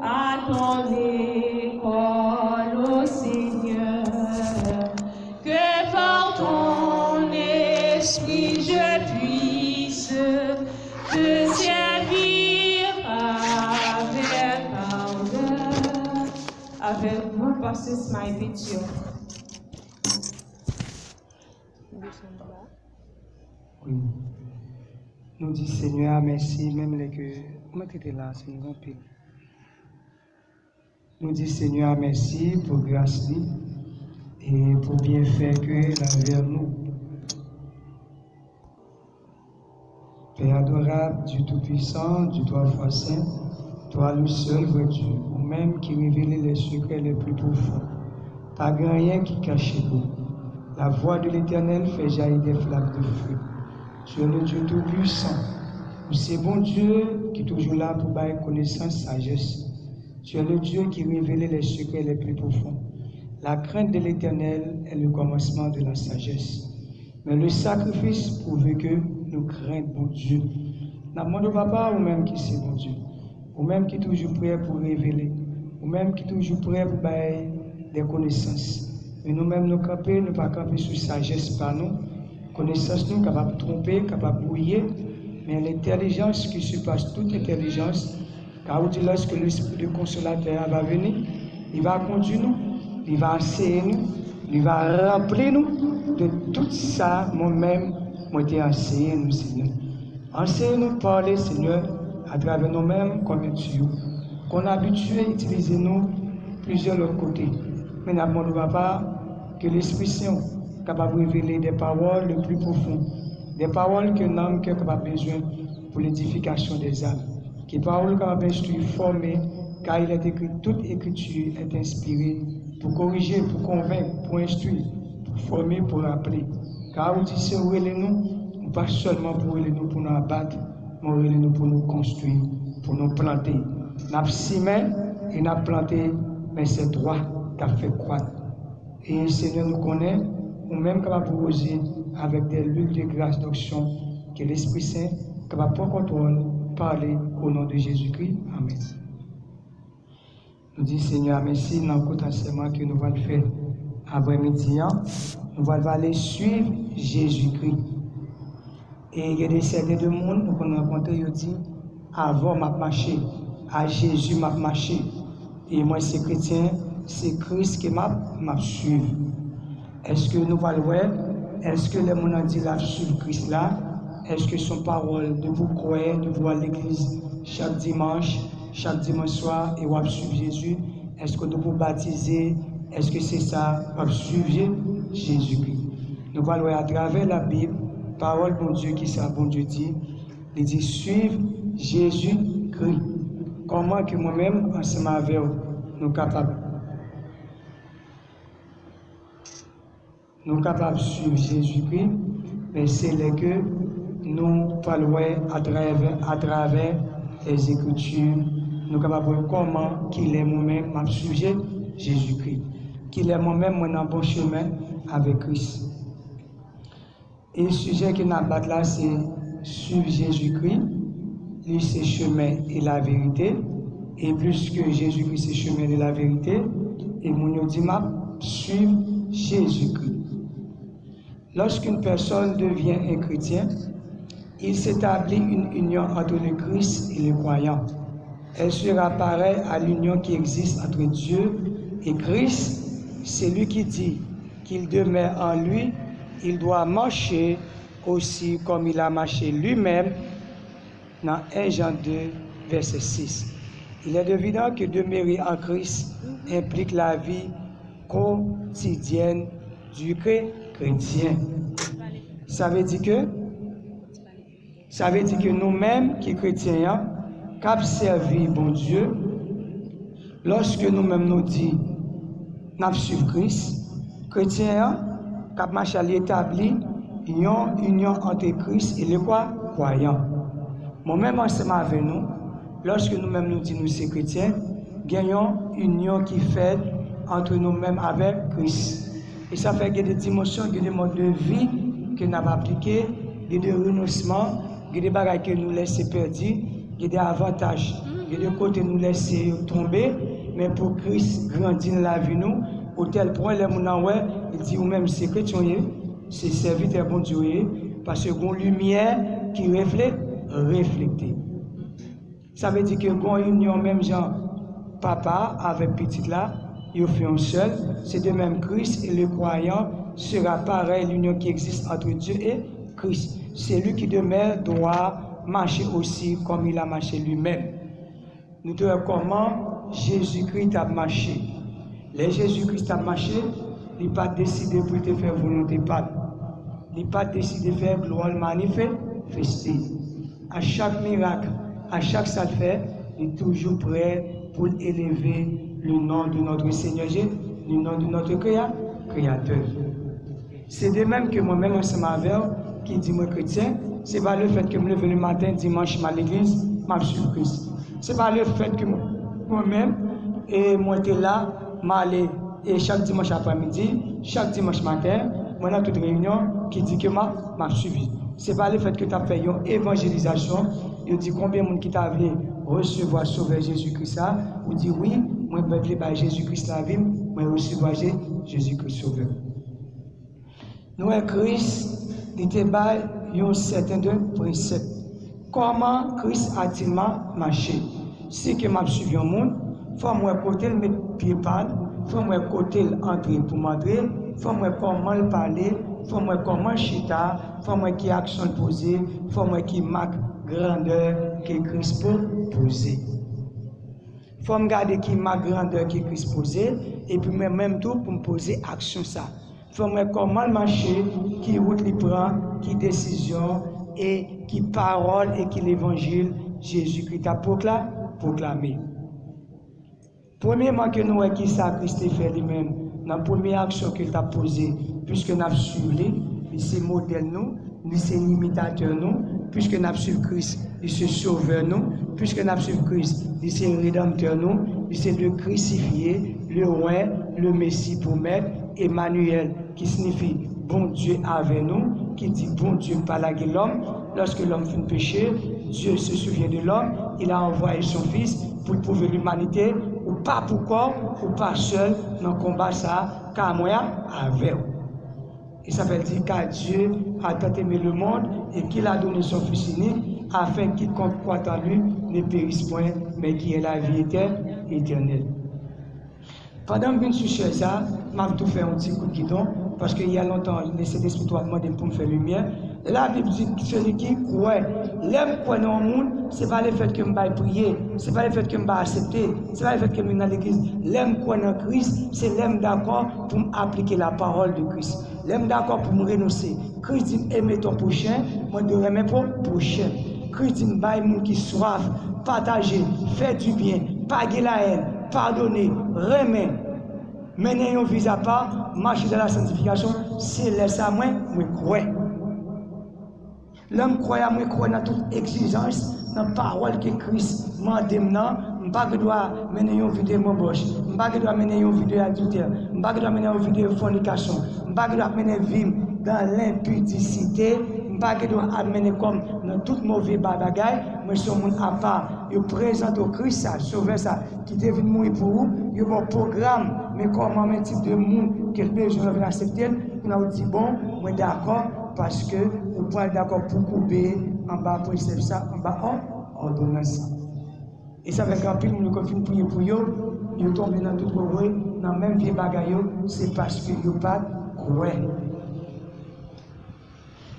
à ton école, ô Seigneur, que par ton esprit je puisse te servir avec ardeur. Avec vous, Pastor Smile Picture. Oui. Nous disons Seigneur, merci, même les que vous mettez là, c'est une grande paix. Nous disons Seigneur, merci pour grâce et pour bien faire que la vers nous. Père adorable, Dieu Tout-Puissant, Dieu Trois fois Saint, toi le seul vrai Dieu, ou même qui révèle les secrets les plus profonds. Pas rien qui cache vous. La voix de l'Éternel fait jaillir des flammes de feu. Tu es le Dieu Tout-Puissant. C'est bon Dieu qui est toujours là pour bailler connaissance, sagesse. Tu es le Dieu qui révèle les secrets les plus profonds. La crainte de l'Éternel est le commencement de la sagesse. Mais le sacrifice prouve que nous craignons bon Dieu. Nous demandons papa ou même qui c'est bon Dieu. Ou même qui est toujours prêt pour révéler. Ou même qui est toujours prêt pour bailler des connaissances. Mais nous-mêmes nous camper, nous ne pas camper sur sagesse par nous. Connaissance nous capable de tromper, capable de brouiller. Mais l'intelligence qui surpasse toute intelligence, car on dit lorsque l'esprit de consolateur va venir, il va conduire nous, il va enseigner nous, il va remplir nous de tout ça, moi-même, moi j'ai enseigné nous, Seigneur. Enseigne-nous parler, Seigneur, à travers nous-mêmes comme tuyau. Qu'on a habitué à utiliser nous plusieurs autres côtés. Mais nous demandons papa que l'Esprit Saint capable de révéler des paroles les plus profondes, des paroles que l'homme qui a besoin pour l'édification des âmes, qui paroles capable d'instruire, former, car il est écrit, toute écriture est inspirée pour corriger, pour convaincre, pour instruire, pour former, pour rappeler. Car vous dites, c'est nous, pas seulement pour nous pour nous abattre, mais nous pour nous construire, pour nous planter. Nous avons semé et nous avons planté, mais c'est toi qui as fait croître. Et le Seigneur nous connaît, ou même capable de proposer avec des luttes de grâce d'onction, que l'Esprit Saint capable de prendre contrôle, parler au nom de Jésus-Christ. Amen. Nous disons Seigneur, merci dans le enseignement que nous allons faire après-midi. Nous allons aller suivre Jésus-Christ. Et il y a des certains de monde nous avons rencontré, ils disent avant m'a marché, à Jésus m'a marché. Et moi, c'est chrétien, c'est Christ qui m'a suivi. Est-ce que nous allons voir? Est-ce que les gens ont dit la suivre Christ là? Est-ce que son parole de vous croire, de voir l'église chaque dimanche soir et vous suivre Jésus? Est-ce que nous vous baptiser? Est-ce que c'est ça, vous suivre Jésus-Christ? Nous allons voir à travers la Bible, parole bon Dieu qui ça bon Dieu dit, il dit suivre Jésus-Christ. Comment que moi-même, ensemble avec vous, nous capables? Nous sommes capables de suivre Jésus-Christ, mais c'est là que nous parlons à travers les Écritures. Nous sommes capables de voir comment qu'il est moi-même, m'a suivi Jésus-Christ. Qu'il est moi-même, moi, dans le bon chemin avec Christ. Et le sujet que nous avons là, c'est suivre Jésus-Christ. Lui, c'est chemin et la vérité. Et plus que Jésus-Christ, c'est chemin et la vérité. Et mon dit, suivre Jésus-Christ. Lorsqu'une personne devient un chrétien, il s'établit une union entre le Christ et le croyant. Elle sera pareille à l'union qui existe entre Dieu et Christ. C'est lui qui dit qu'il demeure en lui, il doit marcher aussi comme il a marché lui-même dans 1 Jean 2, verset 6. Il est évident que demeurer en Christ implique la vie quotidienne du chrétien. Ça veut dire que nous-mêmes qui chrétiens, qui servi bon Dieu, lorsque nous-mêmes nous disons nous suivons Christ, chrétiens, qui marche à l'établi, une union entre Christ et les croyants. Moi-même ensemble avec nous, lorsque nous-mêmes nous disons nous sommes chrétiens, gagnons une union qui fait entre nous-mêmes avec Christ. Et ça fait qu'il y a des dimensions, il y a des modes de vie que nous avons appliqués, il y a des renoncements, il y a des bagages que nous laissons perdus, il y a des avantages, il y de deux côtés nous laisser tomber, mais pour Christ grandir dans la vie nous, au tel point, les gens il dit, ou même c'est chrétien, c'est serviteur bon Dieu, parce que une lumière qui reflète. Ça veut dire que quand union même genre papa avec petit là, ils font un seul, c'est de même Christ et le croyant sera pareil, l'union qui existe entre Dieu et Christ. Celui qui demeure doit marcher aussi comme il a marché lui-même. Nous devons comment Jésus-Christ a marché. Les Jésus-Christ a marché, il n'a pas décidé pour te faire volonté pas. Il n'a pas décidé de faire gloire manifester. À chaque miracle, à chaque ça fait, il est toujours prêt pour élever le nom de notre Seigneur Jésus, le nom de notre Créateur. C'est de même que moi-même, ensemble avec qui dit moi chrétien, c'est pas le fait que je me lève le matin, dimanche, à l'église, je suis Christ. C'est pas le fait que moi-même, et moi j'étais là, m'aller et chaque dimanche après-midi, chaque dimanche matin, moi dans toute réunion qui dit que m'a suivi. C'est pas le fait que tu as fait une évangélisation, il dit combien de monde qui t'a voulu recevoir sauver Jésus-Christ ça, ou dit oui, moi je vais par Jésus-Christ la vie, moi recevoir Jésus-Christ sauveur. Nous Christ il était un certain principe. Comment Christ a-t-il marché? Si que m'a suivi un monde, faut moi côté le mettre pied pas, faut moi côté entrer pour m'entrer, faut moi comment le parler, faut moi comment chita, faut moi qui action poser, faut moi qui marque grandeur que Christ peut poser. Faut me garder qui marque grandeur que Christ poser et puis même tout pour me poser action ça. Faut moi comment marcher, qui route il prend, qui décision et qui parole et qui l'évangile Jésus-Christ a proclamé. Premièrement que nous voyons qui ça Christ fait lui-même, dans la première action qu'il a posée, puisque nous avons suivi, il c'est modèle nous, il c'est imitateur nous, puisque nous avons suivi Christ, il c'est sauveur nous, puisque nous avons suivi Christ, il c'est rédempteur nous, il c'est le crucifié, le roi, le Messie pour mettre, Emmanuel, qui signifie bon Dieu avec nous, qui dit bon Dieu par la l'homme. Lorsque l'homme fait un péché, Dieu se souvient de l'homme, il a envoyé son Fils pour prouver l'humanité, ou pas pour corps, ou pas seul dans le combat ça, car moi avec. Et ça veut dire car Dieu a tant aimé le monde et qu'il a donné son Fils unique afin qu'il croit en lui ne périsse point, mais qui ait la vie éternelle. Pendant que je suis chez ça, je vais tout faire un petit coup de guidon, parce qu'il y a longtemps, le Saint-Esprit m'a demandé pour me faire lumière. Et la Bible dit que celui qui croit, l'aime croire dans le monde, ce n'est pas le fait que je vais prier, ce n'est pas le fait que je vais accepter, ce n'est pas le fait que je vais dans l'église. L'aime croire dans Christ, c'est l'aime d'accord pour appliquer la parole de Christ. L'aime d'accord pour me renoncer. Christ dit aimer ton prochain, moi je dois aimer mon prochain. Christ dit bailler les gens qui soif, partager, faire du bien, paguer la haine, pardonner, remettre, mener un vis à part, marcher dans la sanctification, c'est laisser à moi croire. L'homme croit dans toute exigence, dans la parole que Christ m'a demandé, je ne pas mener une vie de m'embauche, je ne pas mener une vie d'adultère, je ne pas mener une vie de fornication, je ne pas mener une vie dans l'impudicité, je ne pas mener comme dans toute mauvaise bagaille, mais ce monde à part, il présente au Christ ça, sauver ça, qui devient mourir pour vous, il y a un programme, mais comment un type de monde que besoin de accepter, on a dit bon, moi d'accord, parce que vous pouvez d'accord pour couper en bas pour recevoir ça, en bas ordonnance. Et ça fait qu'en pile, nous continuons de prier pour eux, ils tombent dans tout le monde, dans le même vieux bagaille, c'est parce qu'ils n'ont pas croire.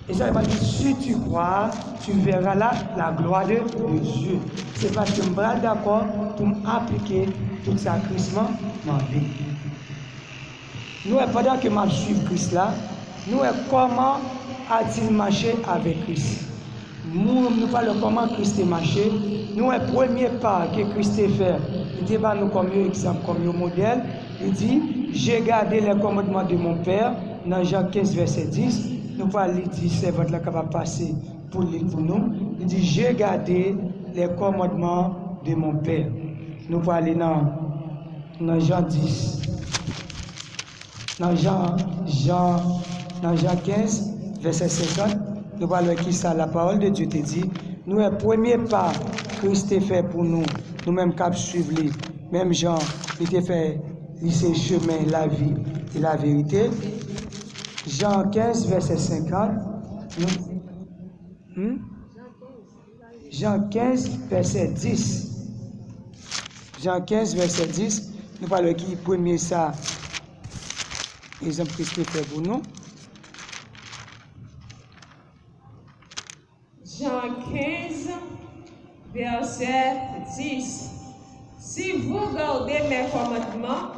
Et ça veut dire que si tu crois, tu verras là la gloire de Dieu. C'est parce que je suis d'accord pour appliquer tout ça Christ dans ma vie. Nous, pendant que je suis Christ là, nous, comment a-t-il marché avec Christ? Nous parlons comment Christ a marché. Nous, le premier pas que Christ a fait, il dit nous comme exemple, comme modèle. Il dit j'ai gardé les commandements de mon Père, dans Jean 15, verset 10. Nous parlons, il dit c'est votre là capable de passer pour nous. Il dit j'ai gardé les commandements de mon Père. Nous parlons dans Jean 10. Dans Jean 15, verset 50, nous parlons qui ça, la parole de Dieu te dit, nous, le premier pas que Christ a fait pour nous, nous-mêmes cap suivre les même gens, il était fait lycée chemin, la vie et la vérité. Jean 15, verset 50. Jean 15, verset 10. Jean 15, verset 10. Nous parlons qui premier ça. Exemple Christ fait pour nous. Jean 15, verset 10. Si vous gardez mes commandements,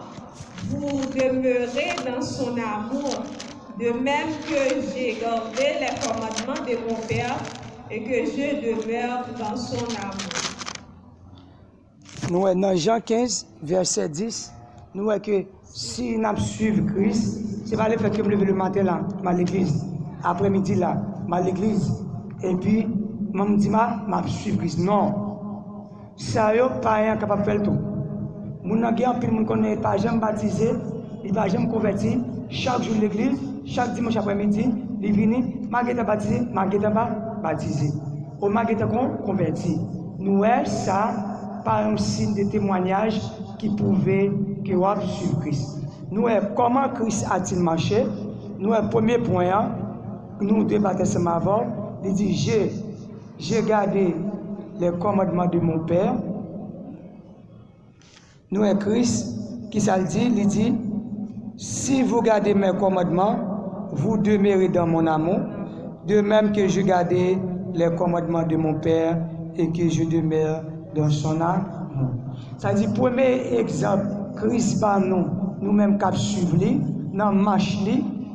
vous demeurez dans son amour, de même que j'ai gardé les commandements de mon Père et que je demeure dans son amour. Nous, dans Jean 15, verset 10, nous voyons que si nous suivons Christ, ce n'est pas le fait que je me lève le matin là, à l'église, après-midi là, à l'église, et puis, je me dis, je suis Christ. Non. Ça n'est pas capable de faire tout. Mon gens qui ne pas jamais baptisé, il ne pas jamais converti. Chaque jour l'église, chaque dimanche après-midi, il vient, je baptisé, je pas baptisé. Ou je converti. Nous, ça, par un signe de témoignage qui prouvait que vous avez suivi Christ. Nous, comment Christ a-t-il marché? Nous, premier point, nous débattons ce matin, il dit, j'ai gardé les commandements de mon Père. Nous, Christ, qui ça dit? Il dit, si vous gardez mes commandements, vous demeurez dans mon amour, de même que je garde les commandements de mon Père et que je demeure dans son amour. Ça dit, premier exemple, Christ par nous-mêmes qui suivons, dans la marche,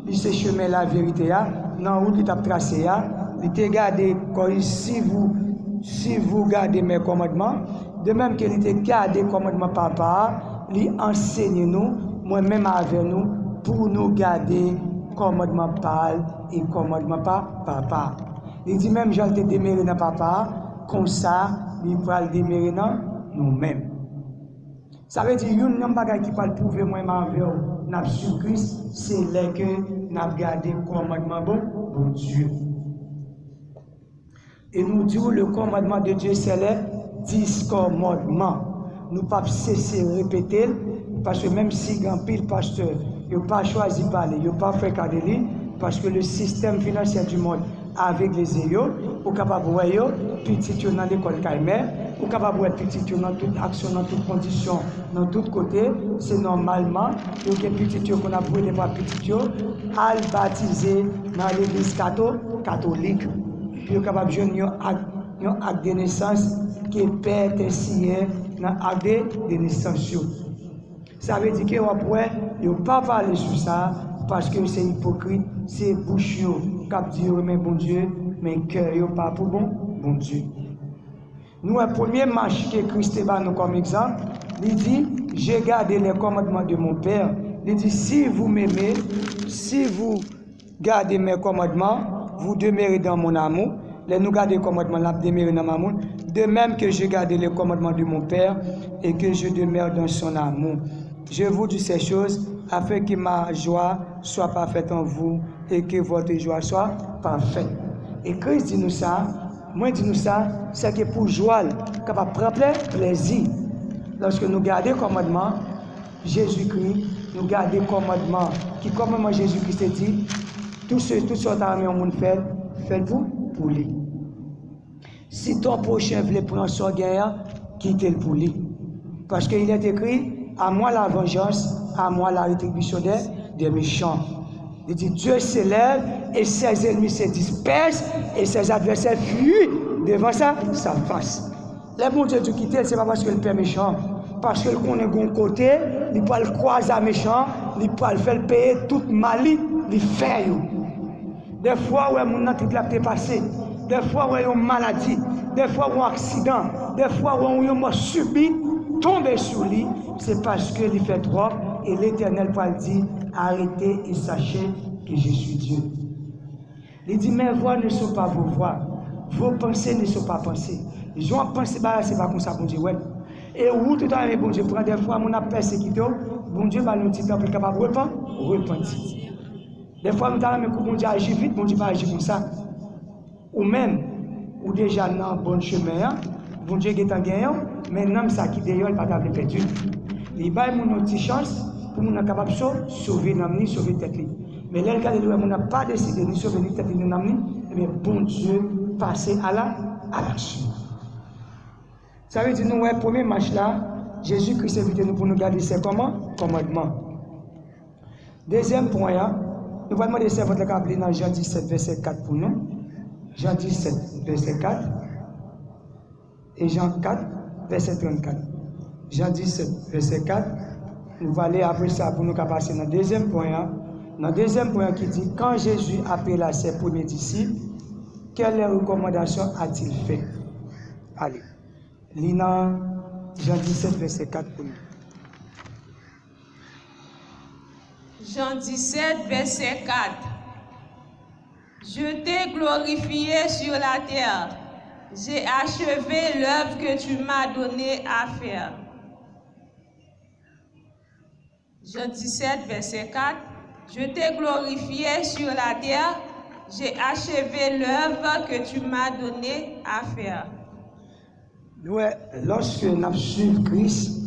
il se chemin la vérité, dans la route qu'il a tracé, il te gardé, si vous gardez mes commandements, de même qu'il te gardé les commandements papa, il enseigne nous, moi-même avec nous, pour nous garder commandement parle et commandement papa. Il dit même j'en te déméré dans papa, comme ça, il va le démérer dans nous-mêmes. Ça veut dire qu'il y a un bagage qui va prouver moi-même avec nous, n'a sur Christ, c'est là que n'a gardé commandement bon Dieu. Et nous disons le commandement de Dieu, c'est les 10 commandements. Nous ne pouvons pas cesser de répéter, parce que même si grand pile pasteur, il n'a pas choisi de parler, il n'a pas fait cadeau, parce que le système financier du monde, avec les élios, ou capable de voir petit dans l'école Caïmé, ou capable de voir petit dans toute action, dans toute condition, dans tout côté, c'est normalement, il y a petit qu'on a brûlé par petit à le baptiser dans l'église catholique. Puis, il est capable de jouer un acte de naissance qui est père signé dans l'acte de naissance. Ça veut dire qu'après, il ne peut pas parler sur ça parce que c'est hypocrite, c'est bouche qui dit mais bon Dieu, mais cœur n'est pas pour bon Dieu. Nous, le premier marche que Christ a nous comme exemple, il dit j'ai gardé les commandements de mon Père. Il dit si vous m'aimez, si vous gardez mes commandements, vous demeurez dans mon amour. Les nous garder les commandements, là, demeurez dans mon amour. De même que je garde les commandements de mon Père et que je demeure dans son amour. Je vous dis ces choses afin que ma joie soit parfaite en vous et que votre joie soit parfaite. Et Christ dit nous ça, moi dit nous ça, c'est que pour joie, capable de prendre plaisir. Lorsque nous gardons les commandements, Jésus-Christ, nous gardons les commandements qui, comme Jésus-Christ dit, tout ce que au monde fait pour lui. Si ton prochain veut prendre son guerre, quitte-le pour lui. Parce qu'il est écrit, à moi la vengeance, à moi la rétribution des méchants. Il dit, Dieu s'élève et ses ennemis se dispersent et ses adversaires fuient devant sa face. Les bons Dieu du quitter, ce n'est pas parce que le père méchant, parce que qu'on est bon côté, il peut le croiser à méchant, il peut le faire payer toute malie, il fait. Des fois, où mon entreprise est passé, des fois, où il y a une maladie, des fois, où il y a un accident, des fois, où il y a un subi, tomber sur lui, c'est parce qu'il fait trop et l'Éternel va dire arrêtez et sachez que je suis Dieu. Il dit mes voix ne sont pas vos voix, vos pensées ne sont pas pensées. Les gens pensent c'est pas comme ça, bon Dieu. Ouais. Et où tout le temps, bon Dieu, prend des fois, mon a persécuté, bon Dieu va nous dire qu'on est capable de repentir. Des fois, nous avons dit bon Dieu agit vite, bon Dieu va agir comme ça. Ou même, ou déjà dans le bon chemin, bon Dieu est en gagnant, mais l'homme ça qui d'ailleurs pas capable perdu. Il bail mon petite chance pour nous capable sauver l'homme ni sauver tête li. Mais là le cas de nous n'a pas décidé ni sauver ni tête ni l'homme ni, mais bon Dieu passer à l'action. Ça veut dire nous ouais premier match là, Jésus-Christ invite nous pour nous garder ses commandements. Deuxième point là, nous allons demander à votre câble dans Jean 17 verset 4 pour nous. Jean 17 verset 4 et Jean 4 verset 34. Jean 17 verset 4, nous allons aller après ça pour nous passer dans le deuxième point là. Dans le deuxième point qui dit quand Jésus appela ses premiers disciples, quelles recommandations a-t-il fait? Allez, Lina, Jean 17 verset 4 pour nous. Jean 17, verset 4. Je t'ai glorifié sur la terre. J'ai achevé l'œuvre que tu m'as donnée à faire. Jean 17, verset 4. Je t'ai glorifié sur la terre. J'ai achevé l'œuvre que tu m'as donnée à faire. Ouais, lorsque nous suivons Christ,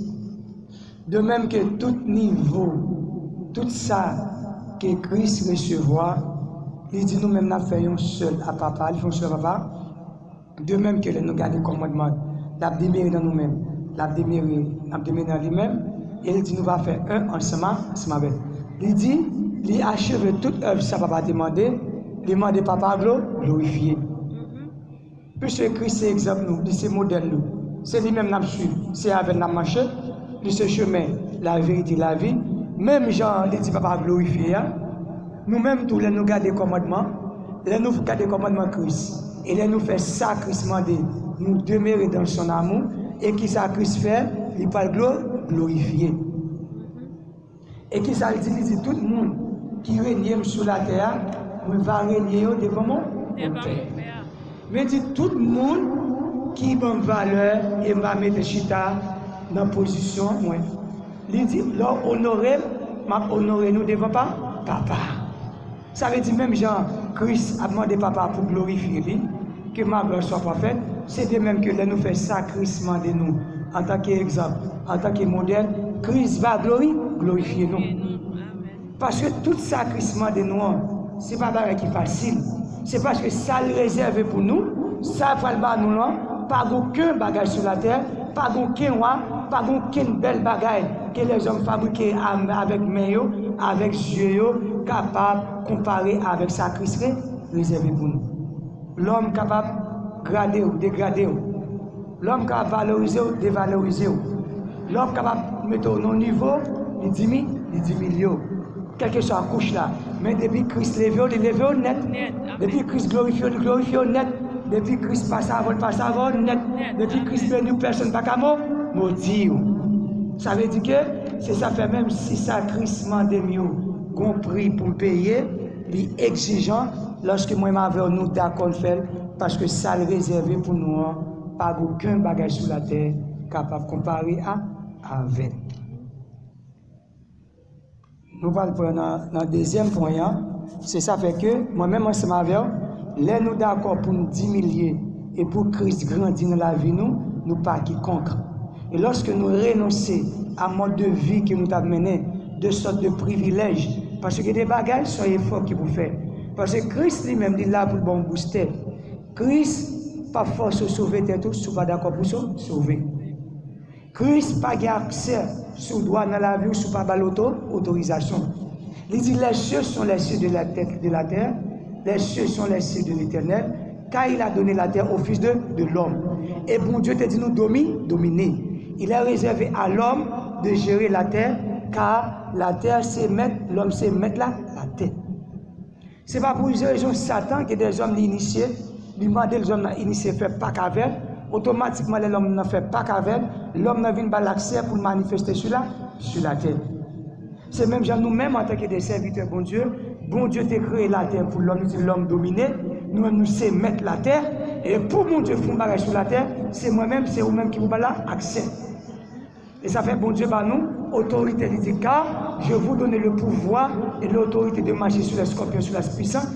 de même que tout niveau, tout ça que Christ recevra, il dit nous-mêmes nous faisons seul à papa, ils font seul à papa. De même que nous gardons le commandement, nous démérer dans nous-mêmes, nous démérer dans lui-même, et il dit nous va faire un ensemble avec. Il dit, il achève toute œuvre, ça papa demandé, demander papa glorifier. Puisque Christ c'est exemple nous, c'est modèle nous, c'est lui-même nous suivre, c'est avec nous marcher, c'est chemin, la vérité, la vie. Même Jean, il dit papa glorifier. Nous-mêmes tous les nous garder commandements, les nous garder commandement Christ, et les nous faire ça Christ mandé, nous demeurer dans son amour, et qui ça Christ fait, il parle glorifier. Et qui ça dit tout le monde qui règne sur la terre, va régner devant mon père. Mais dit tout le monde qui bonne valeur et va mettre chita dans la position moi. Il dit là honorer, m'a honorer nous devant papa. Ça veut dire même Jean Christ a demandé papa pour glorifier lui, que ma gloire soit parfaite. C'est de même que nous fait sacrissement de nous en tant qu'exemple, en tant que modèle. Christ va glorifier nous. Parce que tout sacrissement de nous, ce n'est pas un qui est facile. C'est parce que ça le réserve pour nous, ça va le nous là, pas aucun bagage sur la terre, pas aucun roi, pas aucune belle bagage que les hommes fabriquent avec main, avec yeux, capables de comparer avec ça Christ réservé pour nous. L'homme capable de grader ou dégrader, l'homme capable de valoriser ou dévaloriser, l'homme capable de mettre au niveau, il diminue. Quelle que soit la couche là. Mais depuis Christ levé, il levé au net. Depuis Christ glorifié, il glorifié au net. Depuis Christ passe avant, net. Depuis Christ béni, personne pas qu'à maudire. Ça veut dire que c'est ça fait même si ça Christ m'a mieux compris pour payer, il est exigeant lorsque moi m'avais nous d'accord faire parce que ça le réservé pour nous, pas aucun bagage sur la terre capable de comparer avec. Nous allons prendre dans le deuxième point, c'est ça fait que moi-même, ensemble avec les nous d'accord pour nous diminuer et pour Christ grandir dans la vie, nous pas quiconque. Et lorsque nous renonçons à un mode de vie que nous avons mené, de sorte de privilèges, parce que des bagages sont efforts qu'il vous fait. Parce que Christ lui-même dit là pour bon booster. Christ, pas force de sauver tout, si pas d'accord pour sauver. Christ n'a pas accès sur droit dans la vie ou sur pas l'autorisation. Il dit les cieux sont les cieux de la terre, les cieux sont les cieux de l'Éternel, car il a donné la terre au Fils de l'homme. Et bon Dieu te dit nous dominer. Il a réservé à l'homme de gérer la terre, car la terre c'est mettre, l'homme c'est mettre la terre. Ce n'est pas pour une raison Satan que des hommes l'initiés, lui demander les hommes initiés faire pas qu'avec. Automatiquement, l'homme ne fait pas qu'avec, l'homme n'a pas l'accès pour manifester sur la terre. C'est même genre nous-mêmes en tant que des serviteurs, bon Dieu t'a créé la terre pour l'homme dominer, nous c'est mettre la terre, et pour mon Dieu faire un bagage sur la terre, c'est moi-même, c'est vous-même qui vous avez l'accès. Et ça fait bon Dieu par nous, autorité dit car je vous donne le pouvoir et l'autorité de marcher sur les scorpions, sur la puissance.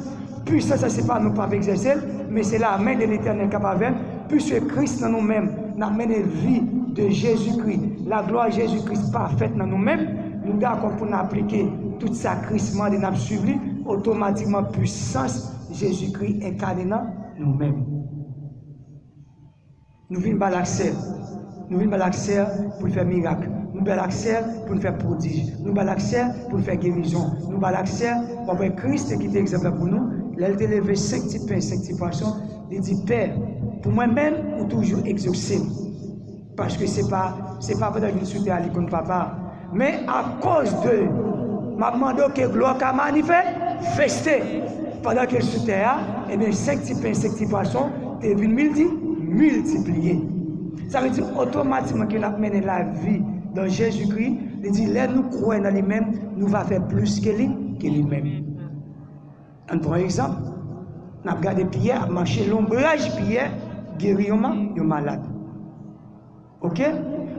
Puissance, ça c'est pas nous pas exercer, mais c'est la main de l'Éternel capable. Puisque Christ dans nous-mêmes, n'a mené vie de Jésus-Christ, la gloire de Jésus-Christ parfaite dans nous-mêmes, nous d'accord pour nous appliquer tout sacrifice de nous suivre, automatiquement puissance Jésus-Christ incarné dans nous-mêmes. Nous venons à l'accès. Nous venons à l'accès pour faire miracle. Nous venons à l'accès pour faire prodige. Nous venons à l'accès pour faire guérison. Nous venons à l'accès pour avoir Christ qui est exemple pour nous. Il a levé 5 petits pains, 5 petits poissons. Il dit, Père, pour moi-même, ou toujours exaucer. Parce que ce n'est pas pendant que je suis allé contre papa. Mais à cause de, m'a demandé que gloire a manifesté. Pendant que je suis terre, et bien 5 petits pains, 5 petits poissons, et une multiplier. Ça veut dire automatiquement qu'il a mené la vie dans Jésus-Christ. Il dit, là nous croyons dans lui-même, nous va faire plus que lui-même. Un bon exemple, nous avons regardé Pierre, marché l'ombrage Pierre, guéri un malade. Ok?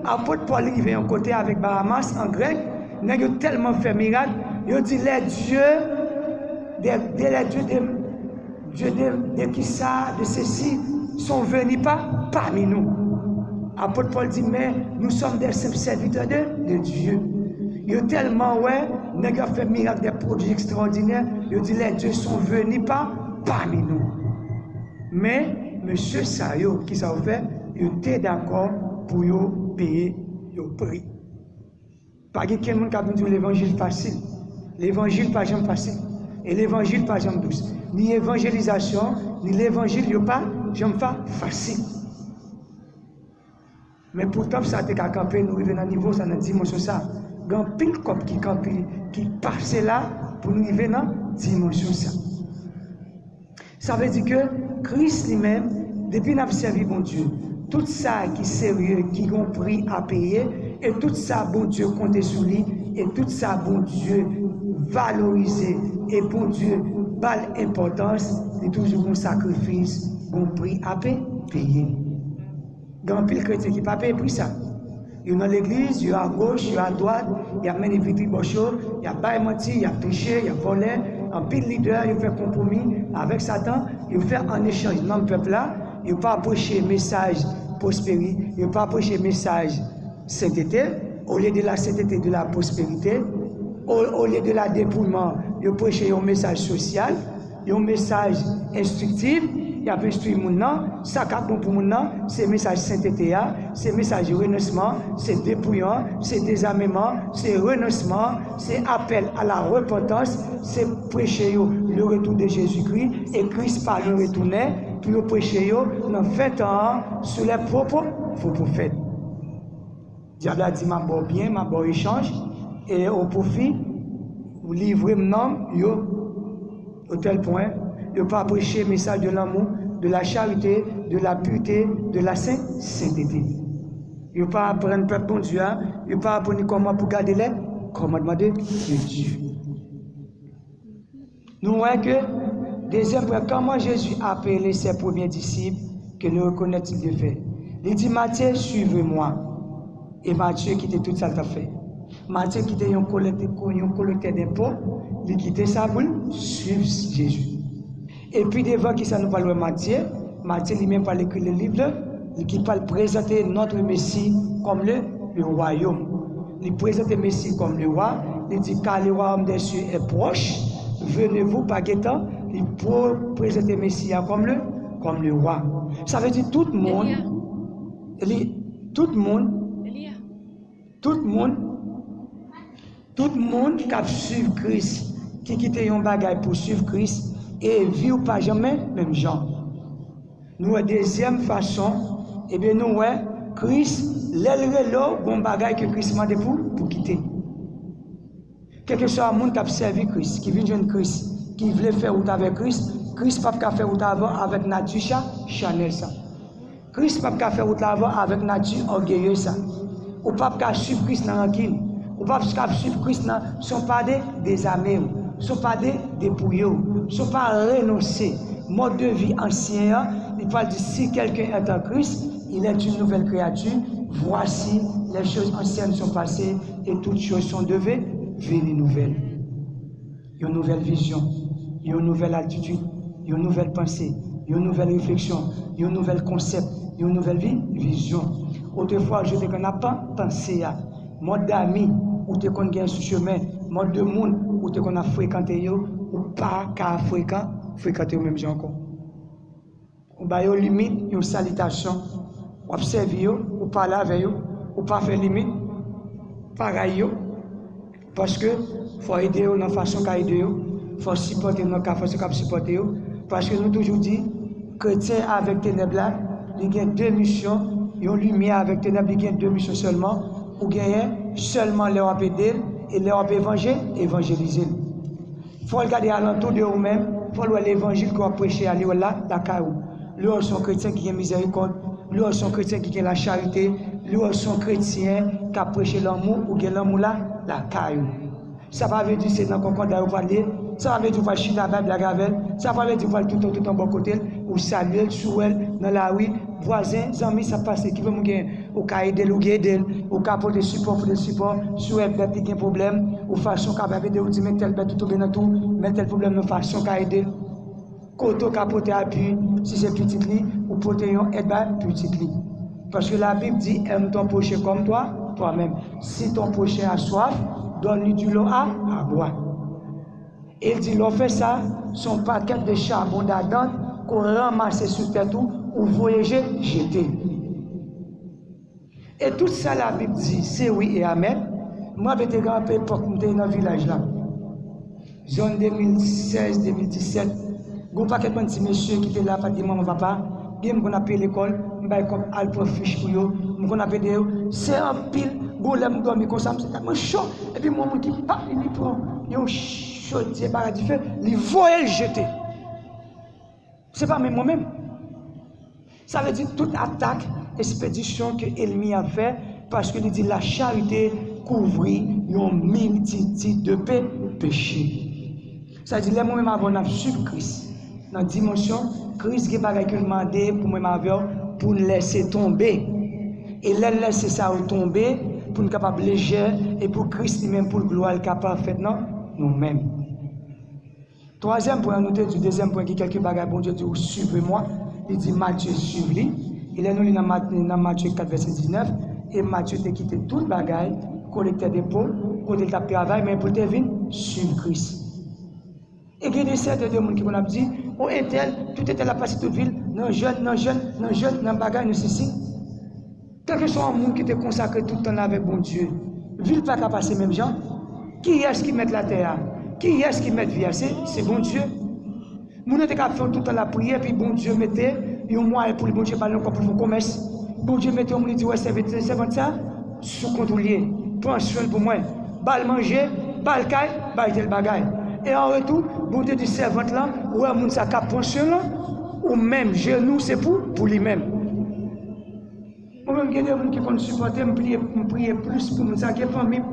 Apôtre Paul il vient à côté avec Baramas en grec, il a tellement fait miracle, il dit les dieux de qui ça, de ceci, sont venus pas parmi nous. Apôtre Paul dit, mais nous sommes des simples serviteurs de Dieu. Il y a tellement, nous avons fait miracle, des produits extraordinaires, il dit, les dieux sont venus pas parmi nous. Mais, monsieur Sayo, qui ça fait, il était d'accord pour payer le prix. Pas quelqu'un qui a dit l'évangile facile. L'évangile pas jamais facile. Et l'évangile pas jamais douce. Ni évangélisation, ni l'évangile n'est pas jamais facile. Mais pourtant, ça a été campé, nous arrivons à un niveau, ça a une dimension ça. Il y a un pile cop qui passe là pour nous arriver dans une dimension ça. Ça veut dire que Christ lui-même, depuis qu'il a servi bon Dieu, tout ça qui est sérieux, qui a un prix à payer, et tout ça, bon Dieu, compter sur lui, et tout ça, bon Dieu, valoriser, et bon Dieu, balle importance, c'est toujours un sacrifice, un prix à payer. Il y a un pile chrétien qui n'a pas payé pour ça. Il y a dans l'église, il y a à gauche, il y a à droite, il y a mené vitri bochot, il y a pas menti, il y a triché, il y a volé. Un pile leader, il fait compromis avec Satan, il fait un échange dans le peuple là, il n'a pas approché message prospérité, il n'a pas approché message sainteté, au lieu de la sainteté de la prospérité, au lieu de la dépouillement, il a prêché un message social, un message instructif. Il y a instruit mon nom, ça qui est bon pour mon nom, c'est message sainteté, c'est message de renoncement, c'est dépouillant, c'est désarmement, c'est renoncement, c'est appel à la repentance, c'est prêcher le retour de Jésus-Christ, et Christ par le retourner, puis prêcher dans 20 ans sous les propres faux prophètes. Diable a dit, ma bon bien, ma bon échange, et au profit, vous livrez mon nom, au tel point, de ne pas prêcher le message de l'amour, de la charité, de la pureté, de la sainteté. Il ne pas apprendre le peuple bon Dieu, il ne pas apprendre comment pour garder les commandements de Dieu. Nous voyons que, deuxième point, comment Jésus a appelé ses premiers disciples que le reconnaît-il de fait. Il dit, Matthieu, suivez-moi. Et Matthieu quittait tout ça qu'il a fait. Matthieu quittait un collecteur d'impôts, il quittait ça pour suivre Jésus. Et puis devant qui ça nous parle de Matthieu lui-même parle écrire le livre, qui parle présenter notre Messie comme le royaume. Il présente le Messie comme le roi, il dit car le royaume des cieux est proche, venez-vous par guettant, il présente le Messie comme le roi. Ça veut dire tout le monde qui a suivi Christ, qui quitte un bagage pour suivre Christ, et vivre pas jamais même gens. Nous, la deuxième façon, eh bien, nous, Christ, l'élève bon bagage que Christ m'a dit pour quitter. Quel que soit le monde qui a servi Christ, qui vient de Christ, qui voulait faire route avec Christ, Christ n'a pas faire route avant avec nature Chanel ça. Christ n'a pas faire route avant avec nature orgueilleuse ça. Ou pas suivre Christ dans la rancune. Ou pas suivre Christ dans son pas des amis. Ne sont pas des dépouillés, ne sont pas renoncés. Mode de vie ancien, il parle de si quelqu'un est en Christ, il est une nouvelle créature. Voici, les choses anciennes sont passées et toutes choses sont devenues nouvelles. Il y a une nouvelle vision, il y a une nouvelle attitude, il y a une nouvelle pensée, il y a une nouvelle réflexion, il y a un nouvel concept, il une nouvelle vision. Autrefois, je ne n'a pas pensé à mode d'amis où tu connais sur chemin, mode de monde où tu connais fréquenté ou pas qu'à fréquenter même gens encore. Ou ba yo limite une salutation, ou observer yo, ou parler avec yo, ou pas faire limite pareil yo parce que faut aider yo dans façon qu'a aider yo, faut supporter dans façon qu'a supporter yo parce que nous toujours dit chrétien avec ténèbres là, il y a deux missions, une lumière avec ténèbres, il y a deux missions seulement, ou gagner seulement les aider et les évangéliser. Faut regarder alentour de vous-même, faut voir l'évangile qu'on prêcher à lui là, la caillou. Lui sont chrétiens qui ont miséricorde, lui sont chrétiens qui ont la charité, lui sont chrétiens qui ont prêché l'amour ou qui ont l'amour là, la caillou. Ça va veut dire c'est dans le concordat vous parler, ça va veut dire vous chiner la Bible la gavel, ça va veut dire vous tout en bon côté, ou saluer sous elle dans la rue, voisins, amis, ça passe qui veut me gagner, ou ka aider ou ka porter support pour le support, sous elle bête qui a un problème, ou façon capable de vous dire mais tel bête tout bien dans tout, mais tel problème de façon ka aider. Koto ka porter appui, si c'est petit lit, ou porter un aide petit lit. Parce que la Bible dit aime ton prochain comme toi-même. Si ton prochain a soif, donne-lui du l'eau à boire. Il dit, l'on fait ça, son paquet de charbon d'Adam qu'on ramasse sur terre tout, ou voyager, jeter. Et tout ça, la Bible dit, c'est oui et amen. Moi, j'étais grand peu pour dans le village là. Zone 2016-2017, il y a paquet de petits messieurs qui étaient là, pas dit, maman, papa, bien qu'on appelle l'école, je comme alpha fiche pour eux, on appelle c'est un pile, bon là me dormir comme ça, c'est tellement chaud, et puis moi qui pas, il prend, il chaud, c'est pas différent, il voit le jeter. C'est pas même moi-même. Ça veut dire toute attaque, expédition que l'ennemi a fait, parce qu'il dit la charité couvrit une multitude de péchés. Ça veut dire les moi-même avant suivre Christ. Dans la dimension, Christ qui va demander pour moi pour laisser tomber. Et laisser ça tomber pour nous capable léger et pour Christ lui-même pour gloire capable faire nous-mêmes. Troisième point, noté du deuxième point qui quelques bagages bon Dieu dit suivez-moi. Il dit Matthieu suivez-lui. Il est nous dans Matthieu 4 verset 19 et Matthieu t'a quitté tout le bagage, collecteur d'épaule, côté de travail mais pour te venir suivre Christ. Et il y a des certains de monde qui m'ont dit oh Intel, tout était là passé toute ville, non jeune, dans bagage, non ceci. Quel que soit un monde qui te consacré tout le temps avec bon Dieu, ville pas qu'à passer même gens. Qui est-ce qui met la terre? Qui est-ce qui met vie? C'est bon Dieu. Nous n'avons qu'à faire tout le temps la prière, puis bon Dieu mettait un moyen pour le bon Dieu parler encore pour le commerce. Bon Dieu mettait, on me dit ouais, c'est ça, sous contrôlier, prends soin pour moi. Bal manger, bal caille, bal tel bagaille. Et en retour, bon Dieu dit servante là, ou un monde ça cap prend soin là, ou même genou, c'est pour lui-même. Moi-même, il y a des gens qui vont supporter, me prier plus pour nous, ça qui est famille.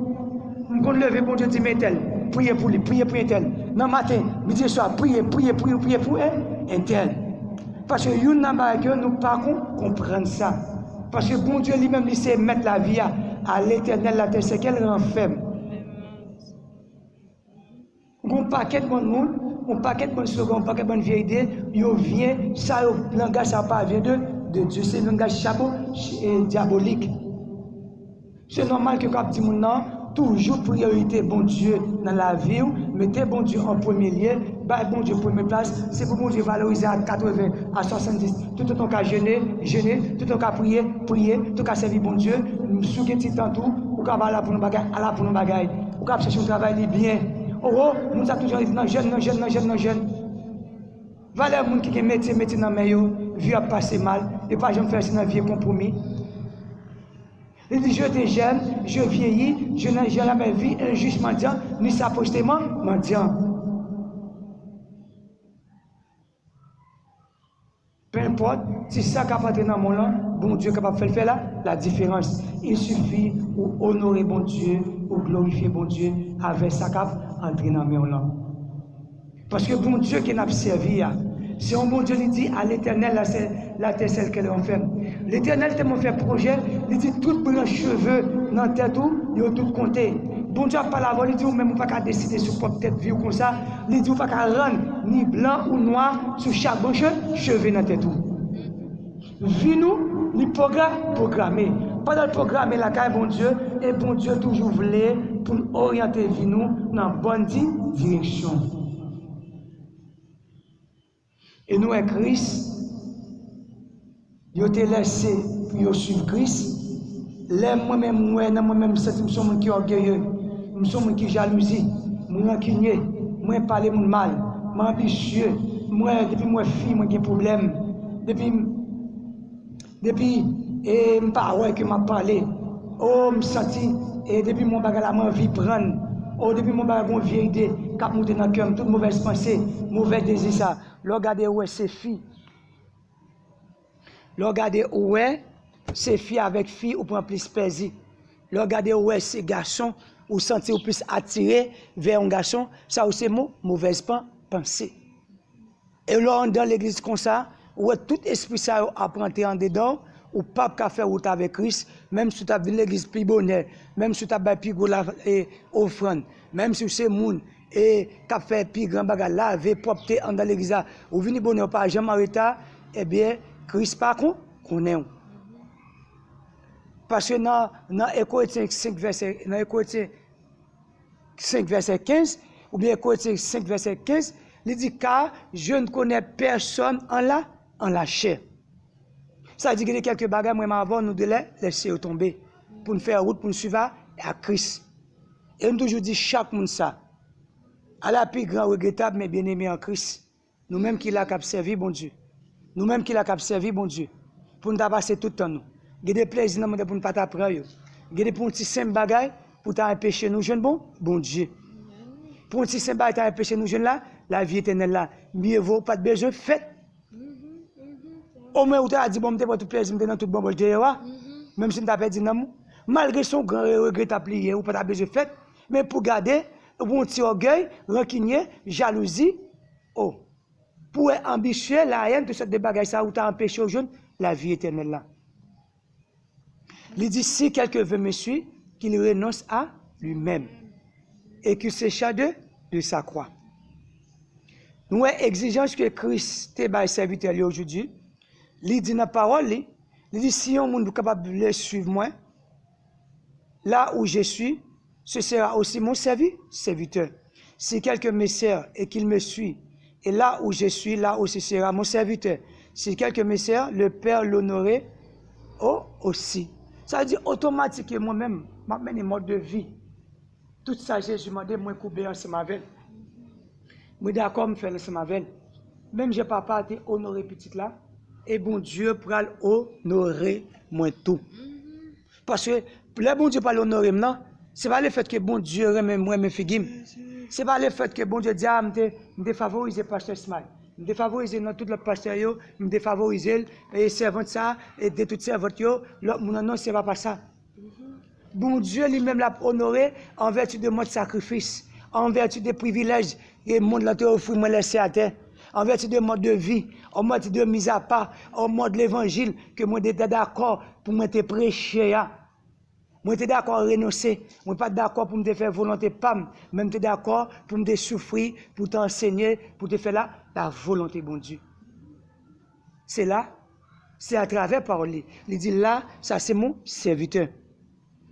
Je vais lever, bon Dieu dit, mais tel, priez pour lui, priez pour tel. Dans le matin, midi et soir, priez pour un tel. Parce que nous ne pouvons pas comprendre ça. Parce que bon Dieu lui-même, il sait mettre la vie à l'éternel, la terre, c'est qu'elle rend faible. Un paquet de monde, un paquet de bonnes slogans, un paquet de bonnes vieilles idées, il vient, ça, le langage, ça pas vient de Dieu, c'est un langage chapeau et diabolique. C'est normal que quand tu dis toujours priorité bon Dieu dans la vie, mettez bon Dieu en premier lieu, bon Dieu en première place, c'est pour bon Dieu valoriser à 80, à 70, tout le temps qu'à jeûner, tout le temps qu'à prier, tout le temps qu'à servir bon Dieu, sous quel petit temps tout, ou qu'à aller pour nos bagailles, ou qu'à chercher un travail bien. Oh, nous avons toujours dit non jeune. Valeur moun qui métier dans meilleur, vie a passé mal, et pas jamais faire un vieux compromis. Il dit je étais jeune, je vieillis, je n'ai jamais vu un juge mendiant, ni sa postement mendiant. Peu importe, si ça capable dans mon nom, bon Dieu capable de faire la différence. Il suffit pour honorer bon Dieu, pour glorifier bon Dieu, avec sa cap entrer dans mon nom. Parce que bon Dieu qui n'a servi, si un bon Dieu lui dit à l'éternel, la terre celle qu'elle est en fait. L'éternel t'a fait projet, il dit tout blanc cheveux dans la tête, il a tout compté. Bon Dieu pas la voix, il dit ou même pas qu'à décider sur propre tête vie comme ça, il dit ou pas qu'à rendre ni blanc ou noir sur chaque bon cheveu dans la tête. Vie nous, Il programmé. Pendant le programme, la caille bon Dieu, et bon Dieu toujours voulait pour orienter nous dans la bonne direction. Et nous, Christ, il a laissé pour suivre Christ. Moi-même, moi-même, je suis un monde qui est orgueilleux, je suis un monde qui est jalousie, je suis rancunier, je suis parler mal, je suis ambitieux, depuis moi fille, moi j'ai problème, depuis et me pas ouais que m'a parlé, oh me senti et depuis mon bagage la envie prendre, oh depuis mon bagage mon vieille idée, cap monter dans cœur, toute mauvaise pensée, mauvais désir ça, regardez ouais c'est fille. Regardez ouais c'est fille avec fille ou prend plus plaisir. Regardez ouais c'est garçon ou sentir plus attiré vers un garçon, ça aussi c'est mauvaise pensée. Et là dans l'église comme ça, où tout esprit ça apprenti en dedans, ou pas qu'à faire route avec Christ, même si tu as vu l'église plus bonne, même si tu as plus gros offrande, même si c'est moun et qu'a fait plus grand bagage laver propre dans l'église ou venir bonheur pas jamais arrêté, eh bien Christ pas connaît. Parce que dans Écoutien 5 verset 15 ou bien Écoutien 5 verset 15, il dit car je ne connais personne en la chair. Ça dit que quelques bagages moi avant nous de les laisser tomber pour nous faire route pour nous suivre à Christ. Et nous toujours dit chaque monde ça. À la plus grand regrettable mais bien aimé en Christ. Nous-mêmes qui l'a cap servi bon Dieu. Nous-mêmes qui l'a cap servi bon Dieu. Pour nous passer tout le temps nous. Il y a des plaisirs pour nous pas t'apprendre. Il y a des petits simples bagages pour t'empêcher nous jeune bon Dieu. Pour un petit simple bagages t'empêcher nous jeune là, la vie éternelle là. Mieux vaut pas de besoin fait. Au moins, où tu as dit, bon, je pas tout plaisir, je dans tout bon bol même si tu as perdu non, malgré son grand regret, tu as plié, ou pas ta besoin fait, mais pour garder, un petit orgueil, rancunier, jalousie, oh, pour être ambitieux, la haine, tout ce des bagages, ça, où tu as empêché aux jeunes, la vie éternelle là. Il dit, si quelqu'un veut me suivre, qu'il renonce à lui-même, et qu'il s'échappe de sa croix. Nous avons exigence que Christ est serviteur aujourd'hui. Il dit dans la parole, il dit si on est capable de suivre moi, là où je suis, ce sera aussi mon serviteur. Si quelqu'un me sert et qu'il me suit, et là où je suis, là aussi sera mon serviteur. Si quelqu'un me sert, le Père l'honorer aussi. Ça veut dire automatiquement moi-même, je mène un mode de vie. Tout ça, Jésus m'a dit, moi, couper ensemble avec. Je suis d'accord, je fais ensemble avec. Même je n'ai pas été honoré petit là. Et bon Dieu pourra honorer moi tout. Parce que le bon Dieu pas l'honorer maintenant, c'est pas le fait que bon Dieu remet moi mes figues. C'est pas le fait que bon Dieu dit ah me favoriser pasteur Smile. Me favoriser dans tout le pasteur yo, me favoriser et servant ça et de tout servant yo, non c'est pas ça. Bon Dieu lui-même l'a honoré en vertu de mon sacrifice, en vertu des privilèges que le monde l'a offert moi laissé à terre. En vertu de mode de vie, en mode de mise à part, en mode de l'évangile, que moi j'étais d'accord pour me te prêcher. Moi j'étais d'accord à renoncer. Moi pas d'accord pour me faire volonté PAM. Même j'étais d'accord pour me souffrir, pour t'enseigner, pour te faire la volonté bon Dieu. C'est là, c'est à travers parole. Il dit là, ça c'est mon serviteur.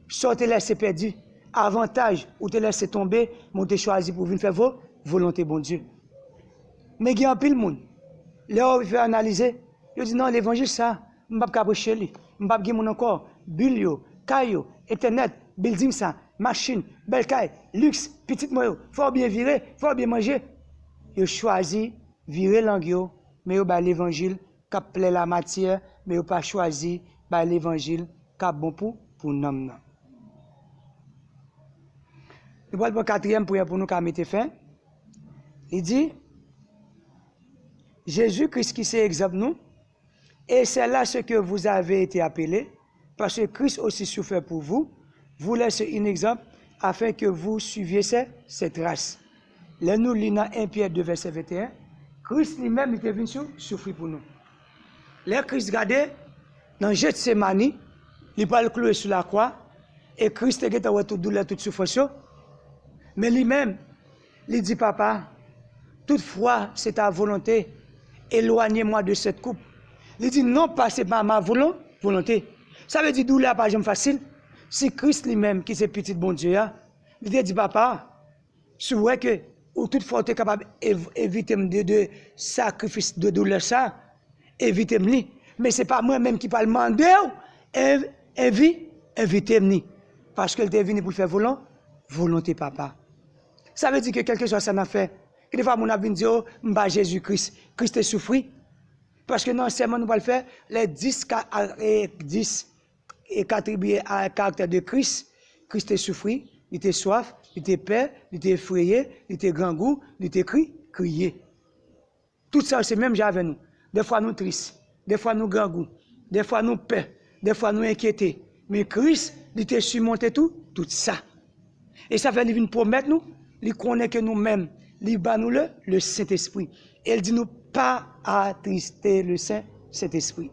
Soit te laisser perdu, avantage ou te laisser tomber, moi te choisi pour venir faire volonté bon Dieu. Mais il y a un pile de monde. Là, il fait analyser. Il dit non, l'évangile, ça, je ne peux pas prêcher. Je ne peux pas dire encore. Bulle, caillou, internet, building, ça, machine, belle caille, luxe, petite moyo. Il faut bien virer, il faut bien manger. Il choisit virer l'anguille, mais il a l'évangile qui plaît la matière, mais il n'a pas choisi l'évangile qui est bon pour nous. Nous allons pour le quatrième prière pour nous mettre fin. Il dit, Jésus-Christ qui c'est exemple nous, et c'est là ce que vous avez été appelés, parce que Christ aussi souffert pour vous, vous laisse un exemple afin que vous suiviez cette trace. Là nous lisons 1 Pierre 2 verset 21, Christ lui-même était venu souffrir pour nous. Là Christ regardait dans Gethsémani, il pas le cloué sur la croix, et Christ était toute douleur, toute souffrance, mais lui-même, il dit papa, toutefois c'est ta volonté. Éloignez-moi de cette coupe. Il dit non pas c'est pas ma volonté, volonté. Ça veut dire douleur pas jamais facile. Si Christ lui-même, qui c'est petit bon Dieu, il dit papa, si vous voyez que ou toutefois tu es capable d'éviter de sacrifice de douleur ça, évitez-moi. Mais ce n'est pas moi-même qui parle demander, invitez-moi. Parce qu'elle est venue pour faire volonté papa. Ça veut dire que quelque chose ça n'a fait. Que des fois, mon avis dit, oh, m'ba Jésus-Christ. Christ est souffert. Parce que non seulement nous allons le faire, les 10 attribués à un caractère de Christ. Christ est souffert, il était soif, il était peur, il était effrayé, il était grand goût, il était crié. Tout ça, c'est même avec nous. Des fois, nous tristes, des fois, nous grand goût, des fois, nous peur, des fois, nous inquiétés. Mais Christ, il était surmonté tout ça. Et ça fait qu'il vient promettre nous, il connaît que nous-mêmes, il bat nous le Saint-Esprit. Et il dit nous pas attrister le Saint-Esprit.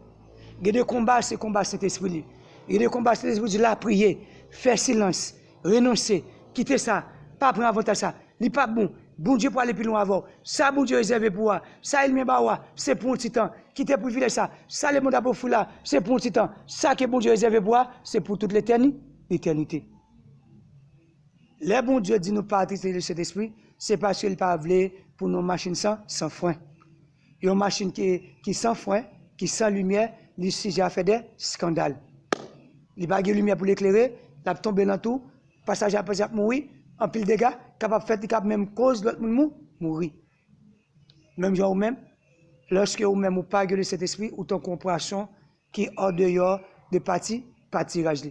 Il y a des combats, c'est combat Saint-Esprit. Il y a des combats Saint-Esprit, la prier, faire silence, renoncer, quitter ça, pas prendre avantage ça. Il n'est pas bon. Bon Dieu pour aller plus loin avant. Ça, bon Dieu réservé pour moi. Ça, il m'a c'est pour un petit temps. Quitter pour vivre ça. Ça, le monde a pour là, c'est pour un petit temps. Ça que bon Dieu réservé pour moi, c'est pour toute l'éternité. Le bon Dieu dit nous pas attrister le Saint-Esprit, c'est parce qu'il pas voulu pour nos machines sans frein. Et une machine qui sans frein, qui sans lumière, il a fait des scandales. Il n'a pas de lumière pour l'éclairer, il a tombé dans tout, passager après ça mourir, en pile de dégâts, capable de faire la même cause, l'autre monde mourir. Même genre ou même, lorsque ou même ou pas le Saint-Esprit, ou ton compréhension qui est hors dehors de pâtirage.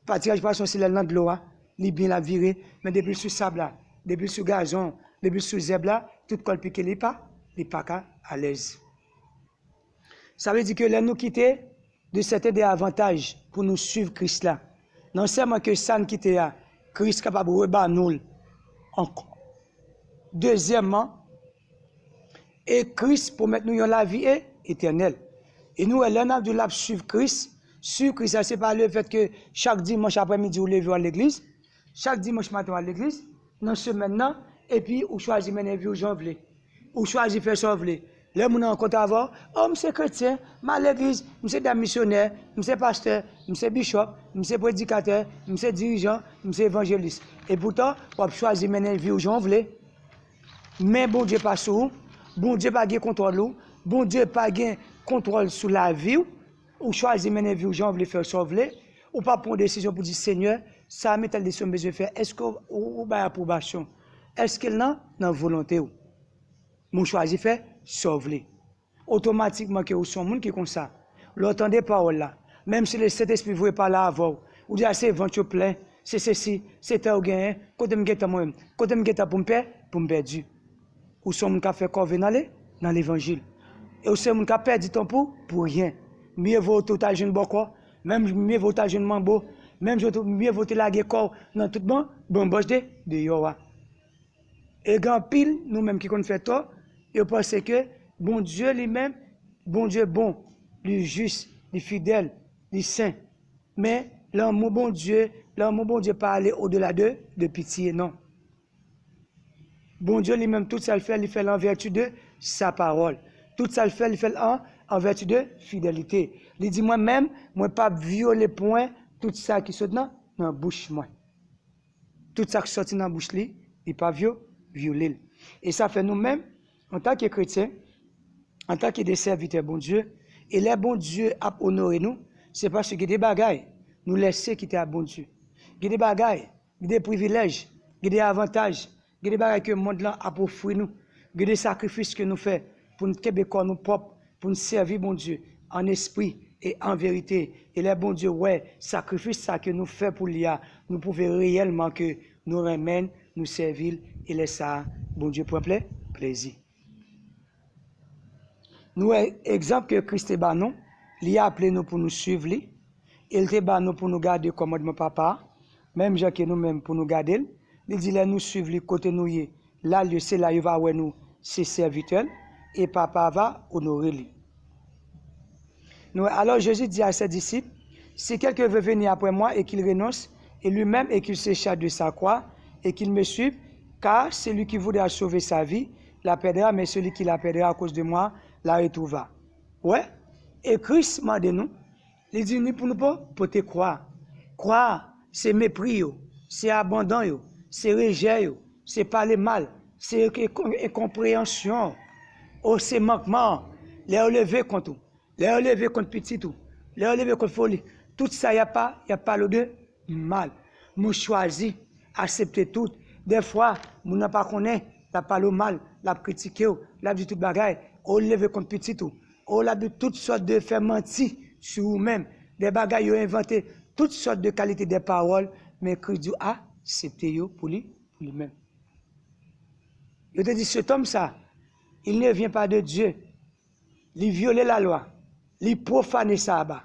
Pâtirage, c'est l'élan de l'eau, il bien la virer, mais depuis sur sable là, depuis sur gazon, depuis sur zèbre là, tout col piqué, il n'est pas à l'aise. Ça veut dire que là, nous quitter de certains des avantages pour nous suivre Christ là. Non seulement que ça nous quitte là, Christ est capable de rebattre nous encore. Deuxièmement, et Christ pour mettre nous dans la vie éternelle. Et nous, là, nous devons suivre Christ. Suivre Christ, c'est pas le fait que chaque dimanche après-midi, vous levez à l'église, chaque dimanche matin à l'église, dans ce maintenant, et puis, vous choisissez de mener vie aux gens, vous choisissez de faire ça, là, vous rencontrez avant, oh, monsieur chrétien, à l'église, monsieur dame missionnaire, monsieur pasteur, monsieur bishop, monsieur prédicateur, monsieur dirigeant, monsieur évangéliste. Et pourtant, vous choisissez de mener vie aux gens, mais bon Dieu pas sur, bon Dieu pas de contrôle, bon Dieu pas de contrôle sur la vie, ou choisissez de mener vie aux gens, vous faire sauver, ou pas prendre une décision pour dire, Seigneur, ça met telle décision besoin de faire, est-ce que vous avez approbation? Est-ce qu'il n'a dans volonté? Mon choisi fait sauver. Automatiquement que vous sont monde qui comme ça. L'entendez paroles là. Même si le Saint-Esprit vous pas là avant. Ou dit c'est ventre plein, c'est ceci, c'est un gain, côté me geta moi, côté me geta pour me perdu. Ou sont monde qui fait convenant dans l'évangile. Et ou c'est monde qui perdu temps pour rien. Mieux vaut total jeune boko, même mieux vaut total jeune mambo, même mieux vaut la corps dans tout bon boche de yowa. Et grand pile nous même qui qu'on fait tort, et pense que bon Dieu lui-même, bon Dieu bon, lui juste, lui fidèle, lui saint. Mais l'amour bon Dieu pas aller au-delà de pitié, non. Bon Dieu lui-même, tout ça le fait, il fait en vertu de sa parole. Tout ça le fait, il fait en vertu de fidélité. Il dit moi-même, moi pas violer point tout ça qui sort dans la bouche moi. Tout ça qui sort dans la bouche li, il pas violer. Et ça fait nous-mêmes en tant que chrétiens, en tant que des serviteurs bon Dieu, et les bon Dieu a honoré nous, c'est parce que des bagailles nous laisser quitter à bon Dieu. Il y a des bagailles, des privilèges, des avantages, des bagailles que le monde là a offert nous, des sacrifices que nous faisons pour nous québécois nous propres, pour nous servir bon Dieu en esprit et en vérité. Et les bon Dieu, ouais, sacrifice ça que nous faisons pour l'IA, nous pouvons réellement que nous remène, nous servir et laisser ça, bon Dieu, pour plaisir. Nous, exemple que Christ est ban nous, il a appelé nous pour nous suivre, il te ban nous pour nous garder comme commandement papa, même gens que nous-mêmes pour nous garder, il dit là nous suivre les côté nous y, là c'est là il va voir nous ses serviteurs et papa va honorer lui. Nous, alors Jésus dit à ses disciples, si quelqu'un veut venir après moi et qu'il renonce et lui-même et qu'il s'échappe de sa croix et qu'il me suive, car celui qui voudra sauver sa vie la perdra, mais celui qui la perdra à cause de moi la retrouvera. Ouais. Et Christ m'a dit nous, Il dit, ni pour nous pas, pour te croire. Croire, c'est mépris, c'est abandon, c'est rejet, c'est parler mal, c'est incompréhension, c'est manquement, les relever contre tout, les relever contre petit tout, les relever contre folie. Tout ça, il n'y a pas le de mal. Nous choisissons, accepter tout. Des fois, nous n'avons pas connaît, la parle mal, la critiquer, la dit tout bagaille, on lever contre petit tout. On a de toutes sortes de faire mentir sur vous-même, des bagailles inventés, toutes sortes de qualités des paroles, mais Christ dit, accepter pour lui-même. Je te dis, cet homme ça, il ne vient pas de Dieu. Il viole la loi, il profane le sabbat.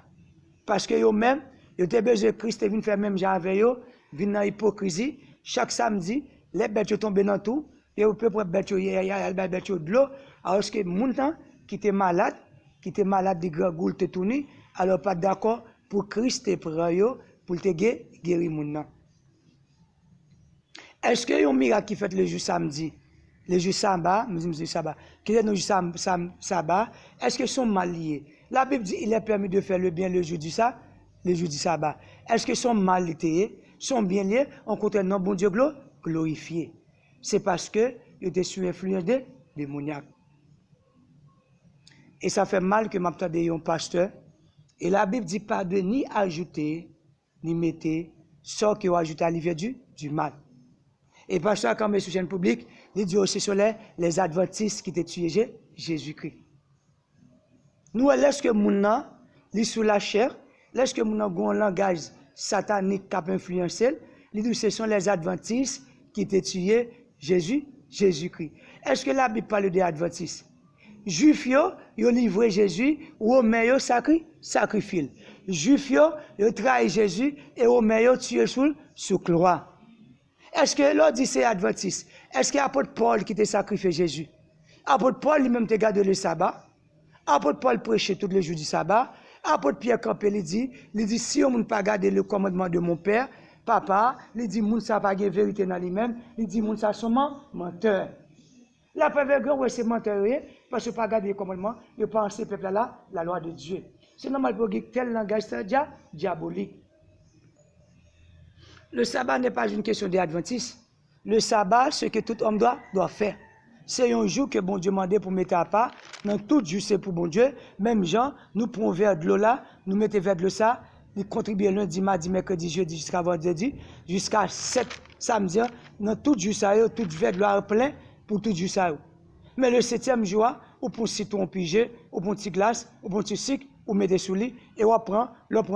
Parce que eux-mêmes, ils ont besoin de Christ, ils viennent faire même genre avec eux, viennent dans l'hypocrisie. Chaque samedi, les bêtes tombent dans tout, et au peu près bêtes de l'eau, alors que les gens qui étaient malades de grand goût, te tourner, alors pas d'accord pour Christ te prendre pour te guérir les gens. Est-ce qu'il y a un miracle qui fait le jour samedi? Le jour sabbat, qui est le jour sabbat, est-ce qu'ils sont mal liés? La Bible dit qu'il est permis de faire le bien le jour du sabbat. Est-ce qu'ils sont mal liés? Sont bien liés? On compte un nom bon Dieu glorifié. C'est parce que ils étaient sous influence des démoniaques. Et ça fait mal que m'entendez un pasteur. Et la Bible dit pas de ni ajouter, ni mettre, sauf qu'il a ajouté à l'hiver du mal. Et pasteur, quand mes chaîne publique, il dit aussi sur les adventistes qui étaient tués Jésus-Christ. Nous, est-ce que nous li sous la chair, est-ce que nous avons un langage satanique qui a influencé, il dit ce sont les adventistes qui étaient tués Jésus-Christ. Est-ce que la Bible parle des adventistes? Juifs, ils ont livré Jésus, Romains, ils ont sacrifié. Juifs, ils ont trahi Jésus, et Romains, ils ont tué sur croix. Est-ce que l'on dit c'est adventiste? Est-ce que l'apôtre Paul qui t'a sacrifié Jésus? L'apôtre Paul lui-même t'a gardé le sabbat. L'apôtre Paul prêchait tous les jours du sabbat. L'apôtre Pierre Campé lui dit si on ne pas garder le commandement de mon père, papa, il dit moun ça pas de vérité dans lui-même, il dit moun ça sont menteur. La première grand c'est menteur parce que pas garder le commandement, il pense peuple là la loi de Dieu. C'est normal pour tel langage diabolique. Le sabbat n'est pas une question d'adventistes. Le sabbat, ce que tout homme doit faire. C'est un jour que bon Dieu m'a demandé pour mettre à part. Dans tout jour, c'est pour bon Dieu. Même gens, nous prenons verre de l'eau là, nous mettons verre de l'eau ça, nous contribuons lundi, mardi, mercredi, jeudi, jusqu'à vendredi, jusqu'à 7 samedi. Dans tout jour, ça y est, tout verre de l'eau plein pour tout jour, ça y est. Mais le 7e jour, ou pour citron pigé, ou pour petit glace, ou pour petit sucre, ou mettez sous lit, et on prend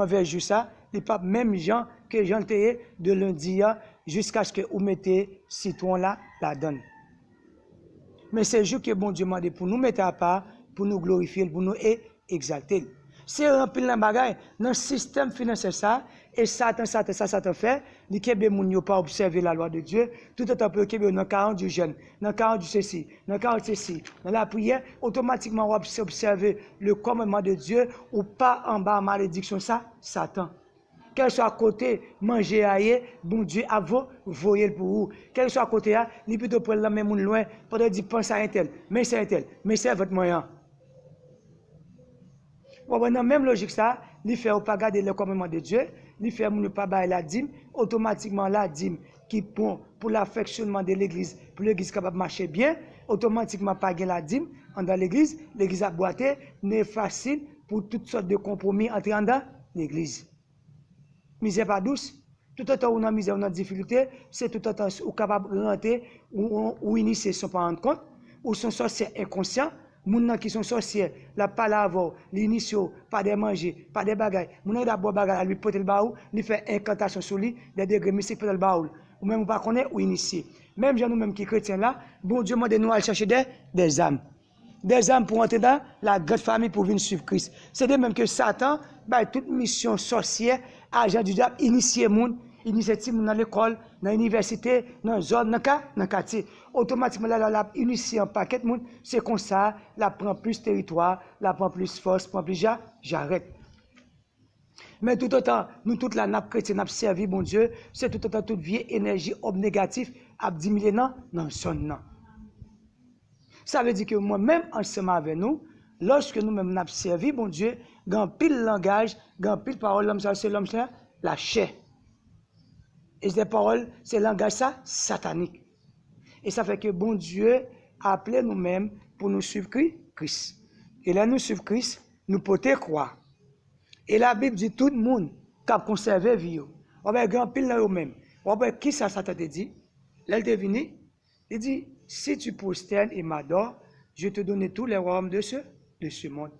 verre jour ça, les papes, même gens que j'en de lundi jusqu'à ce que vous mettez citron là, la donne. Mais c'est le jour que bon Dieu m'a dit pour nous mettre à part, pour nous glorifier, pour nous exalter. C'est rempli la bagaille dans le système financier ça, et Satan fait, il ne moun pas observer la loi de Dieu, tout le temps pour qu'il dans 40 du jeûne, dans 40 du ceci, dans 40 ceci, dans la prière, automatiquement on va observer le commandement de Dieu, ou pas en bas malédiction ça, Satan. Quel soit à côté, manger ailleurs, bon Dieu a voyé pour vous. Quel soit à côté, il plutôt prendre la même loin, pour dire pense à un tel, mais c'est votre moyen. Dans la même logique, ça, il fait pas garder le commandement de Dieu, il fait ne pas bailler la dîme, automatiquement la dîme qui pour l'affectionnement de l'église, pour l'église capable de marcher bien, automatiquement pas gagner la dîme dans l'église a boité, n'est facile pour toutes sortes de compromis entrer dans l'église. Misère pas douce, tout le temps où on a misère, on a difficulté, c'est tout le temps où capable de rentrer, ou initier sans pas rendre compte, ou sont sorciers inconscients, moun qui sont sorciers, la palavre, l'initio, pas de manger, pas de bagaille, moun da boire bagaille, lui porter le baou, lui faire incantation sur lui, des degrés mystiques pour le baou, ou même pas connaître ou initier. Même gens nous-mêmes qui chrétiens là, bon Dieu m'a demandé nous aller chercher des âmes. Des âmes pour entrer dans la grande famille pour venir suivre Christ. C'est de même que Satan, bah, toute mission sorcière, agent du diable, initier moun, initier moun dans l'école, dans l'université, dans la zone, dans le quartier. Automatiquement, la initier un paquet de monde, c'est comme ça, la prend plus territoire, la prend plus force, prend plus j'arrête. Mais tout autant, nous, toute la nappe chrétienne, a servi, bon Dieu, c'est tout autant, toute vieille énergie négative, a diminué dans le son. Ça veut dire que moi-même, ensemble avec nous, lorsque nous-mêmes nous servi, bon Dieu, grand pile langage, grand pile parole, l'homme ça, c'est l'homme ça, la chair. Et ces paroles, c'est le langage ça, satanique. Et ça fait que bon Dieu a appelé nous-mêmes pour nous suivre Christ. Et là, nous suivre Christ, nous pouvons croire. Et la Bible dit tout le monde qui a conservé vie. On va grand pile dans eux-mêmes. On va qui ça te dit? Là, il est venu. Il dit, si tu prosternes et m'adores, je te donne tous les royaumes de ce monde.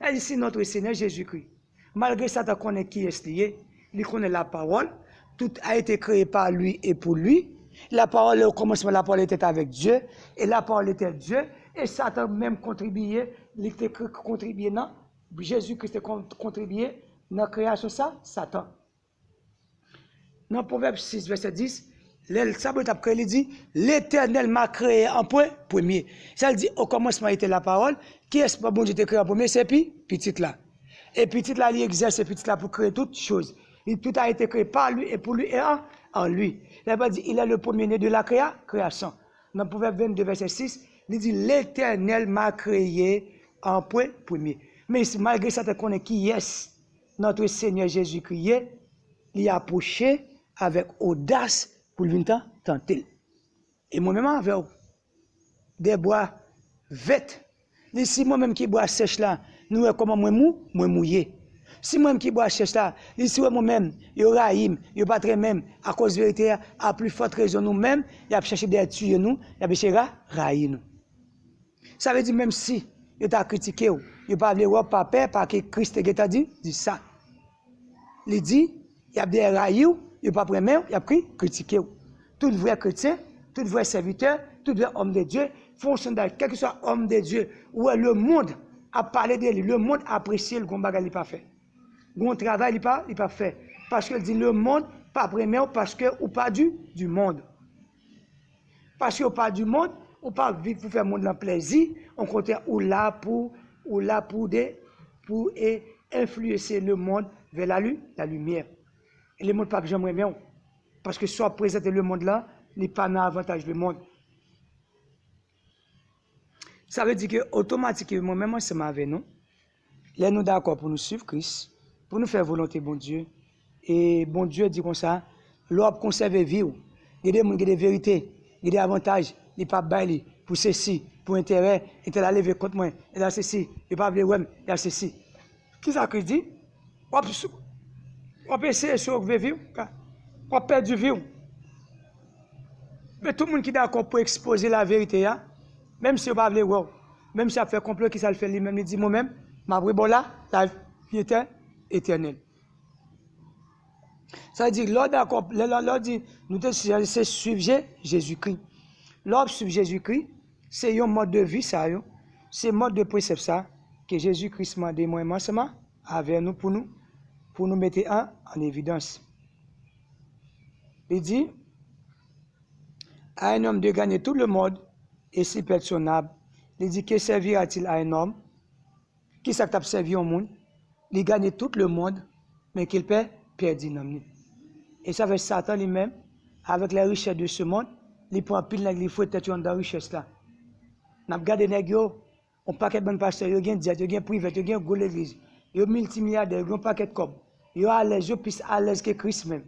Et ici, notre Seigneur Jésus-Christ, malgré ça, tu connais qui est lié, il connaît la parole, tout a été créé par lui et pour lui. La parole, au commencement, la parole était avec Dieu, et la parole était Dieu, et Satan même contribué, il était contribué, non? Jésus-Christ a contribué dans la création, ça, Satan. Dans Proverbe 6, verset 10, il dit, l'Éternel m'a créé en point premier. Ça dit, au commencement était la parole, qui est-ce que bon Dieu t'a créé en premier? C'est petit là. Et petit là, il exerce petit là pour créer toutes choses. Tout a été créé par lui et pour lui et en lui. Il a dit, il est le premier-né de la création. Dans Proverbe 22, verset 6, il dit, l'Éternel m'a créé en point premier. Mais malgré ça, tu connais qui est notre Seigneur Jésus-Christ, il a approché avec audace pour venir tenter. Et moi-même, avec des bois vêtes. Si moi-même qui bois sèche là, nous comment moi mouillé. Si moi-même qui bois sèche là, si moi-même, il y aura il pas très même, à cause de la vérité, à plus forte raison nous-mêmes, il a cherché des tuer nous, il a cherché railler nous. Ça veut dire même si il t'a critiqué, il pas voulu pas peur parce que Christ t'a dit ça. Il dit, il y a des raillés, il pas pris même, il a pris critiqué. Tout vrai chrétien, tout vrai serviteur, tout vrai homme de Dieu, fonctionnaire, quel que soit homme de Dieu, où le monde a parlé de lui, le monde a apprécié le combat qu'il n'a pas fait. Le travail il pas fait. Parce qu'il dit le monde, pas premier, parce que ou pas du monde. Parce que ou pas du monde, ou pas vivre pour faire le monde dans plaisir, on compte ou là pour influencer le monde vers la lumière. Et le monde pas jamais bien. Parce que soit présenter le monde là, n'est pas dans avantage du monde. Ça veut dire que automatiquement, même ensemble avec nous, là nous d'accord pour nous suivre Christ, pour nous faire volonté bon Dieu. Et bon Dieu dit comme ça, l'homme conserve vie. Il y a des gens qui ont des vérités, il y a des avantages, il n'y a pas de bail pour ceci, pour intérêt, il t'a levé contre moi, il a ceci, il n'y a pas de ouais, il a ceci. Qui ça que dit? On peut essayer de sauver vie, on perd du vie. Mais tout le monde qui est d'accord pour exposer la vérité, même si on ne veut pas, même si on fait complot, qui ça le fait lui-même, il dit moi-même, ma bon là, la vie est éternelle. Ça veut dire, l'ordre dit, nous devons suivre Jésus-Christ. L'ordre suivre Jésus-Christ, c'est un mode de vie, ça, c'est un mode de précepte, ça, que Jésus-Christ m'a dit, moi, ensemble, avec nous, pour nous mettre en évidence. Il dit, à un homme de gagner tout le monde, et si personnable, il dit, que servira-t-il à un homme qui s'accepte servir au monde, il gagne tout le monde, mais qu'il perd l'homme. Et ça fait Satan lui-même, avec les richesses de ce monde, il prend pile nèg il faut être dans la richesse là. N'a regardé nèg yo, on paquet bon pasteur, yo gen diète, yo gen privé, yo gen gros l'église. Yo multimilliardaire, yo un paquet de cob. Yo à l'aise, yo plus à l'aise que Christ même.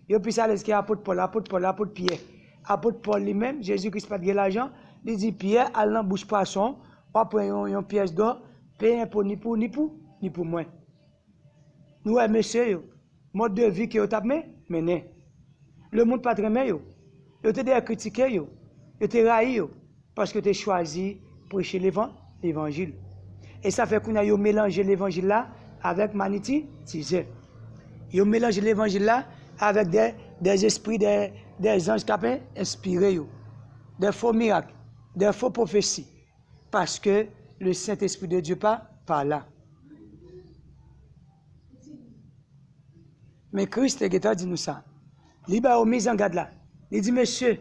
Yo plus à l'aise que apôtre Paul, apôtre Pierre. Apôtre Paul lui-même, Jésus-Christ pas de l'argent, il dit Pierre, allez dans bouche poisson, on prend une pièce d'or, paye un pour ni pour moi. Nous monsieur, mode de vie que vous avez mené. Le monde pas très meilleur. Vous avez critiqué, vous avez raillé, parce que vous avez choisi pour prêcher l'évangile. Et ça fait qu'on a mélangé l'évangile là avec magnétisme. Vous avez mélangé l'évangile là avec des esprits, des anges qui ont inspiré, des faux miracles, des faux prophéties. Parce que le Saint-Esprit de Dieu pas là. Mais Christ a dit nous ça. Il a mis en garde là. Il dit, monsieur,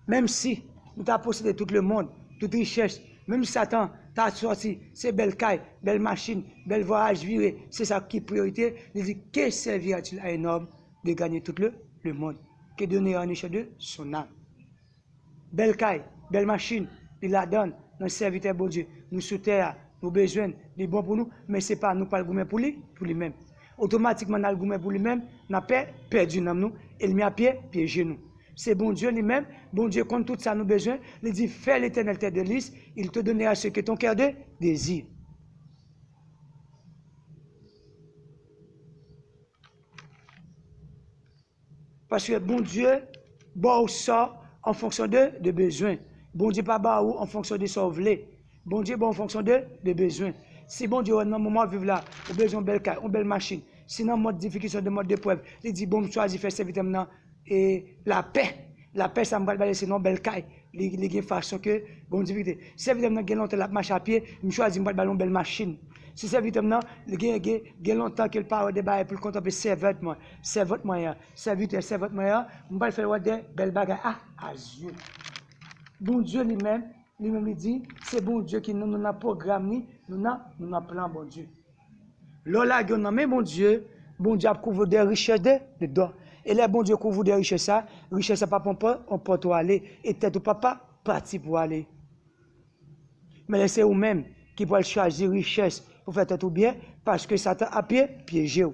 même si nous avons possédé tout le monde, toute richesse, même Satan t'a sorti, c'est belle caille, belle machine, bel voyage viré, c'est ça qui est priorité. Il dit, que servira-t-il à un homme de gagner tout le monde, que donner en échange de son âme? Belle caille, belle machine, il la donne dans le serviteur bon Dieu. Nous sous terre, nous besoin, il est bon pour nous, mais ce n'est pas nous pas le gourmet pour lui-même. Automatiquement, dans le gourmet pour lui-même, nous avons perdu nous, et il met à pied, piégé nous. C'est bon Dieu lui-même, bon Dieu compte tout ça nous besoin, il dit, fais l'Éternel tes délices, il te donnera ce que ton cœur désire. Parce que bon Dieu, bon ça en fonction de besoins. Bon Dieu pas bah en fonction de son voulait. Bon Dieu bon en fonction de besoins. Si bon Dieu dans moment vivre là, ou besoin belle car, une belle machine. Sinon mode difficulté de mode d'épreuve, il dit bon choisir faire servir maintenant et la paix. La paix ça me va laisser non belle caille. Les façon que bon difficulté. Servir maintenant longtemps la marche à pied, me choisir me ballon belle machine. Si c'est vite maintenant, il y a longtemps qu'il parle de bail pour contempler servir moi, servir moyen, servir moyen, on va faire des belles bagages à Dieu. Bon Dieu lui-même lui dit, c'est bon Dieu qui nous a programmé, nous a plan bon Dieu. Lola on a bon Dieu a couvert des richesses dedans. Et là bon Dieu couvre des richesses ça pas on peut aller et tête papa parti pour aller. Mais c'est vous-même qui pouvez choisir richesse pour faire tout bien, parce que Satan a piégé.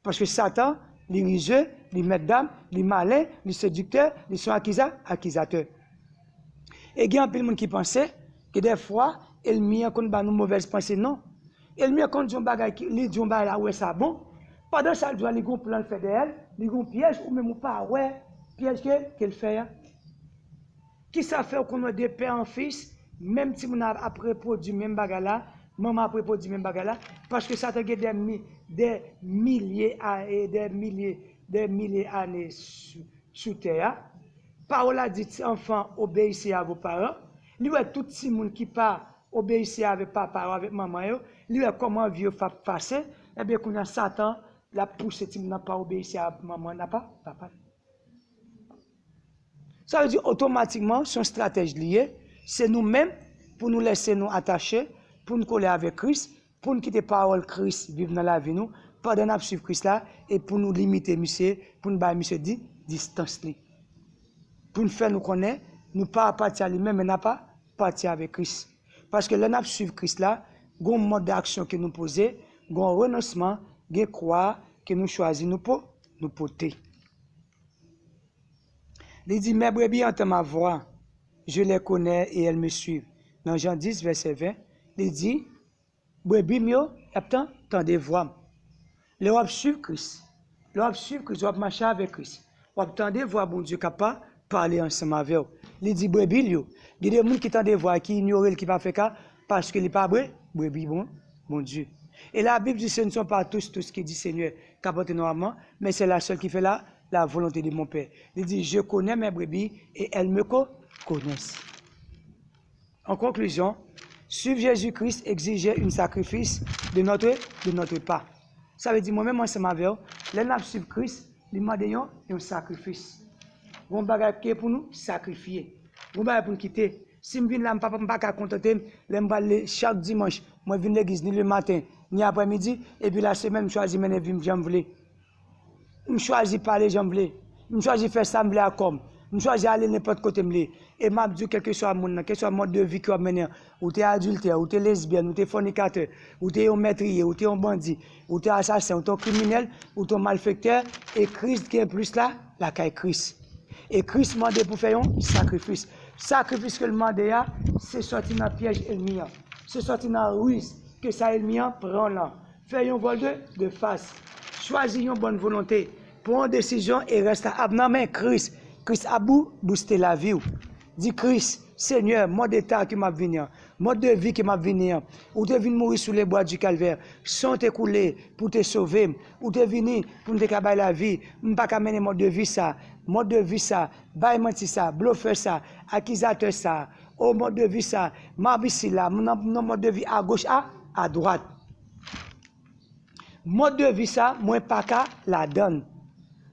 Parce que Satan, les riseux, les mesdames, les malins, les séducteurs, ils sont accusateurs. Et il y a un peu de monde qui pensait que des fois, il met en compte nos mauvaises pensées. Non. Il met en compte des bagages qui dit là où ça bon. Pendant ça, il doit les plan de faire d'elle, les piège ou même pas ouais, piège qu'elle fait. Qui ça fait qu'on a des pères en fils, même si on a après produit même bagage là, maman après produit même bagage là, parce que ça te get des milliers d'années sous terre. Parole a dit enfants obéissez à vos parents. Lui est tout le monde qui pas obéissez avec papa ou avec maman yo, lui est comment vieux passer, et bien qu'on a Satan la pousse ti n'a pas obéissé à maman n'a pas papa. Ça veut dire automatiquement son stratégie liée, c'est nous-mêmes pour nous laisser nous attacher, pour nous coller avec Christ, pour nous quitter parole Christ vivre dans la vie nous, pendant nous suivre Christ là et pour nous limiter monsieur, pour nous ba monsieur dit distance li. Pour nous faire nous connaître, nous pas partir à lui-même mais n'a pas partir avec Christ. Parce que là nous suivre Christ là, gon mode d'action que nous poser, gon renoncement, gon croix que nous choisir nous porter. Il dit, mes brebis entendent ma voix, je les connais et elles me suivent. Dans Jean 10, verset 20, il dit, brebis mio, attendez voix. Le wap suivre Christ. Le wap suivre Christ, wap marcher avec Christ. Wap attendez voix, bon Dieu, capable parler ensemble avec vous. Il dit, brebis, il y a des gens qui attendent voix, qui ignorent, qui ne font pas parce qu'il n'est pas brebis, bon Dieu. Et la Bible dit, ce ne sont pas tous qui dit Seigneur, qu'apporte normalement, mais c'est la seule qui fait la volonté de mon Père. Il dit, je connais mes brebis et elles me connaissent. En conclusion, suivre Jésus-Christ exigeait un sacrifice de notre part. Ça veut dire, moi-même, ensemble avec vous, les gens suivre Christ, ils demandent un sacrifice. Bon bagage qui est pour nous, sacrifier. Bon bagage pour nous quitter. Si je viens là, je ne peux pas contenter, chaque dimanche, je viens à l'église ni le matin, ni après-midi, et puis la semaine, je choisis mes vie, j'en voulais. Je choisis parler, j'en voulais. Je choisis faire ça, je voulais comme. Je choisis aller n'importe côté, et je dis quel que soit mon, quel soit le mode de vie que je mène, ou tu es adultère, ou tu es lesbienne, ou tu es fornicateur, ou tu es un meurtrier, ou tu es un bandit, ou tu es assassin, ou tu es criminel, ou tu es malfecteur, et Christ qui est plus là, la caille Christ. Et Christ m'a demandé pour faire un sacrifice. Sacrifice que le demandé, c'est sortir dans le piège ennemi. C'est sortir dans la ruse que ça ennemi prend là. Faire un vol de face. Choisir une bonne volonté. Prends une décision et reste à abnormal Christ. Christ a boosté la vie. Dis Christ, Seigneur, mode d'état qui m'a venu, mode de vie qui m'a venu, ou tu es venu mourir sous les bois du calvaire, sans te couler pour te sauver, ou tu es venu pour te caballer la vie, je ne peux pas mener mode de vie ça, bail menti ça, bluffer ça, accusateur ça, au mode de vie ça, mabissi là, mon mode de vie à gauche, à droite. Mode de vie ça, moi pas qu'à la donne.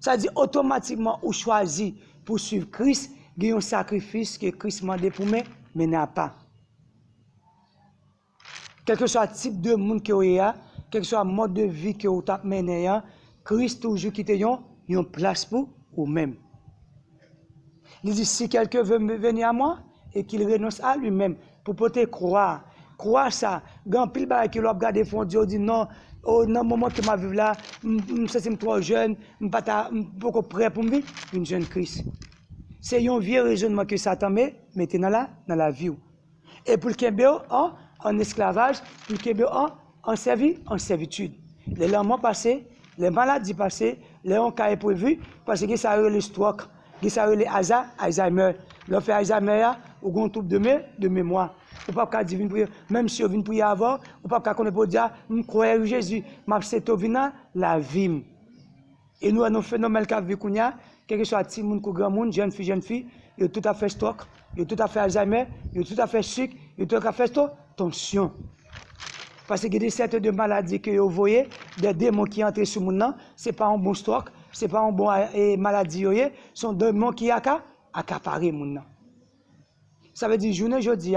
Ça dit automatiquement ou choisi pour suivre Christ, il y a un sacrifice que Christ m'a demandé pour moi, mais n'a pas. Quel que soit le type de monde que vous avez, quel que soit le mode de vie que vous avez mené, Christ toujours quitte une place pour vous-même. Il dit, si quelqu'un veut venir à moi et qu'il renonce à lui-même, pour peut-être croire ça, Grand pile bail qui l'a regardé fond Dieu dit non, oh dans le moment que m'a vivre là, c'est trop jeune, pas pas prêt pour me vivre une jeune Christ. C'est un vieux raisonnement que Satan mettez dans la vie. Et pour le Kébéo en esclavage, pour le Kébéo en servitude. Les laments passés, les maladies passées, les cas prévus, parce que ça a le stroke, que ça a le Alzheimer. L'on fait Alzheimer, ou un trouble de mémoire. Ou pas dire même si on vient prier avant, ou pas qu'on peut dire, je crois en Jésus, mais c'est la vie. Et nous avons un phénomène qui vit kounya, quel que soit petit monde ou grand monde, jeune fille, il a tout à fait stock, il a tout à fait Alzheimer, il a tout à fait sucre, il a tout à fait tension. Parce que des sortes de maladies que vous voyez, des démons qui entrent sur le monde, ce n'est pas un bon stock, ce n'est pas un bon maladie, ce sont des démons qui accaparent le monde. Ça veut dire, journée aujourd'hui,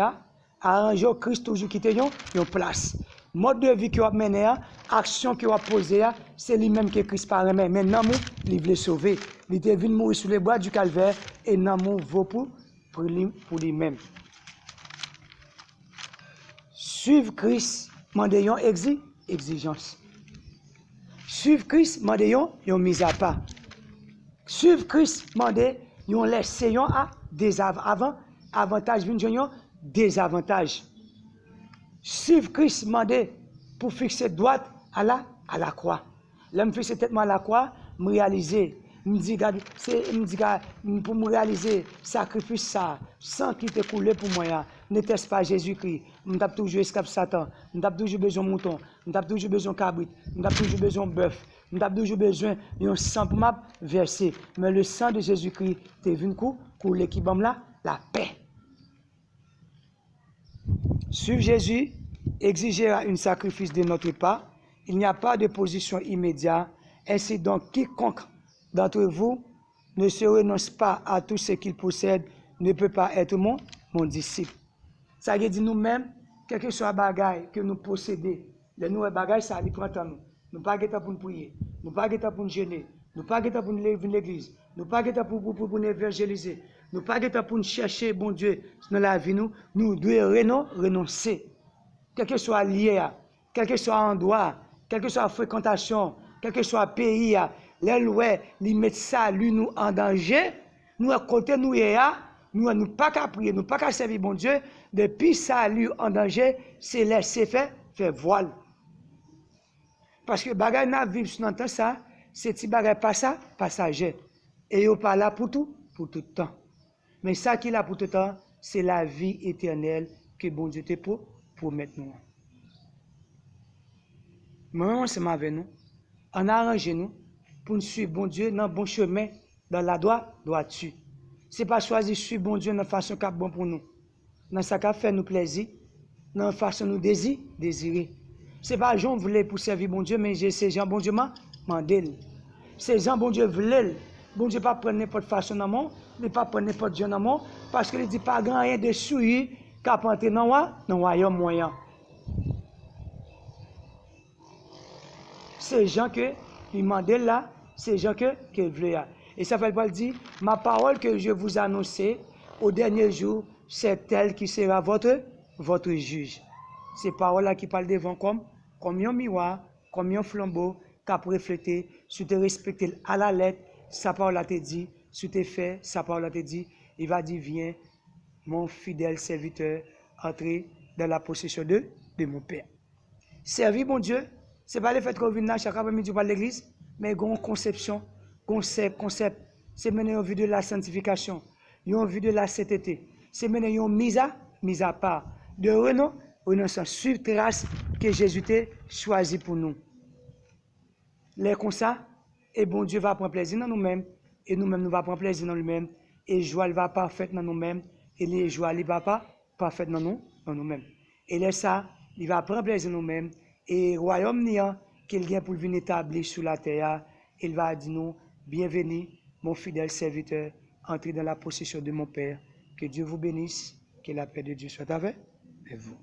arranger Christ toujours qui te une place. Mode de vie qui va mener, action qui va poser, c'est lui-même que Christ parle. Mais l'amour, il veut sauver. Il est venu mourir sur les bois du calvaire et l'amour vaut pour lui-même. Suivre Christ, mandez une exigence. Suivre Christ, mandez une mise à part. Suivre Christ, mandez une laisser à avantage, désavantage. Suivre Christ, mandé pour fixer droite à la croix. Là, je fixe tête à la croix, me réaliser. Me dit, pour me réaliser, sacrifice ça, sans qui te coulé pour moi, n'était-ce pas Jésus-Christ? Je n'ai toujours escapé Satan, je n'ai toujours besoin de mouton, je n'ai toujours besoin de cabrit, je n'ai toujours besoin de bœuf, je n'ai toujours besoin d'un sang pour m'a verser. Mais le sang de Jésus-Christ est venu couler qui bombe là, la paix. Suivre Jésus exigera un sacrifice de notre part. Il n'y a pas de position immédiate. Ainsi donc, quiconque d'entre vous ne se renonce pas à tout ce qu'il possède ne peut pas être mon disciple. Ça veut dire nous-mêmes, quel que soit le bagage que nous possédons, les nouveaux bagages, ça prend temps nous. Nous pas pour nous prier, nous pas pour nous jeûner, nous pas pour nous venir l'église, nous pas pour nous évangéliser, nous pas pour nous chercher bon Dieu dans la vie nous devons renoncer. Quel que soit lié, quel que soit endroit, quelle que soit la fréquentation, quel que soit le pays, les lois, les mettent ça, nous en danger, nous à côté nous nous pas qu'à prier, nous pas qu'à servir bon Dieu, depuis ça lui en danger, c'est laisser faire voile. Parce que bagay n'a vivre sur temps ça, c'est petit bagay passager. Et il pas là pour tout temps. Mais ça qui est là pour tout temps, c'est la vie éternelle que bon Dieu te promet nous. Moi, c'est avec nous. On arrange nous pour nous suivre bon Dieu dans le bon chemin, dans la droiture. Ce n'est pas choisir suivre bon Dieu dans la façon qui est bon pour nous. Dans ce qui fait nous plaisir, dans la façon nous désirer. Ce n'est pas Jean voulait pour servir bon Dieu, mais c'est Jean bon Dieu m'a demandé. C'est Jean bon Dieu voulait. Bon Dieu pas prendre n'importe façon dans mon, il pas prendre n'importe Dieu dans mon, parce qu'il dit pas grand rien de souillé qu'à entrer dans le royaume moyen. C'est Jean que il demandait là, c'est Jean que qu'il voulait. Et ça fait Paul dit, ma parole que je vous annonce au dernier jour, c'est elle qui sera votre juge. Ces paroles-là qui parlent devant comme un miroir, comme un flambeau, qui a reflété, si tu respectes à la lettre, sa parole te dit, si tu fais, sa parole te dit, il va dire, viens, mon fidèle serviteur, entrer dans la possession de mon Père. Servir mon Dieu, ce n'est pas le fait qu'on vienne chaque après-midi par l'église, mais une conception, concept, c'est mener en vue de la sanctification, en vue de la sainteté, c'est mener en mise à part, de renoncer, suivre trace que Jésus t'a choisi pour nous. Les comme ça, et bon Dieu va prendre plaisir dans nous-mêmes, et nous-mêmes nous va prendre plaisir dans nous-mêmes, et joie va parfaite dans nous-mêmes, et les joies ne va pas parfaite dans nous-mêmes. Et là ça, il va prendre plaisir dans nous-mêmes, et le royaume niant qu'il vient pour venir établir sur la terre, il va dire nous, bienvenue, mon fidèle serviteur, entrez dans la possession de mon Père. Que Dieu vous bénisse, que la paix de Dieu soit avec vous.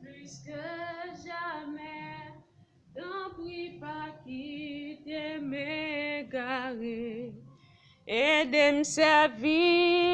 Plus que jamais. de me servir.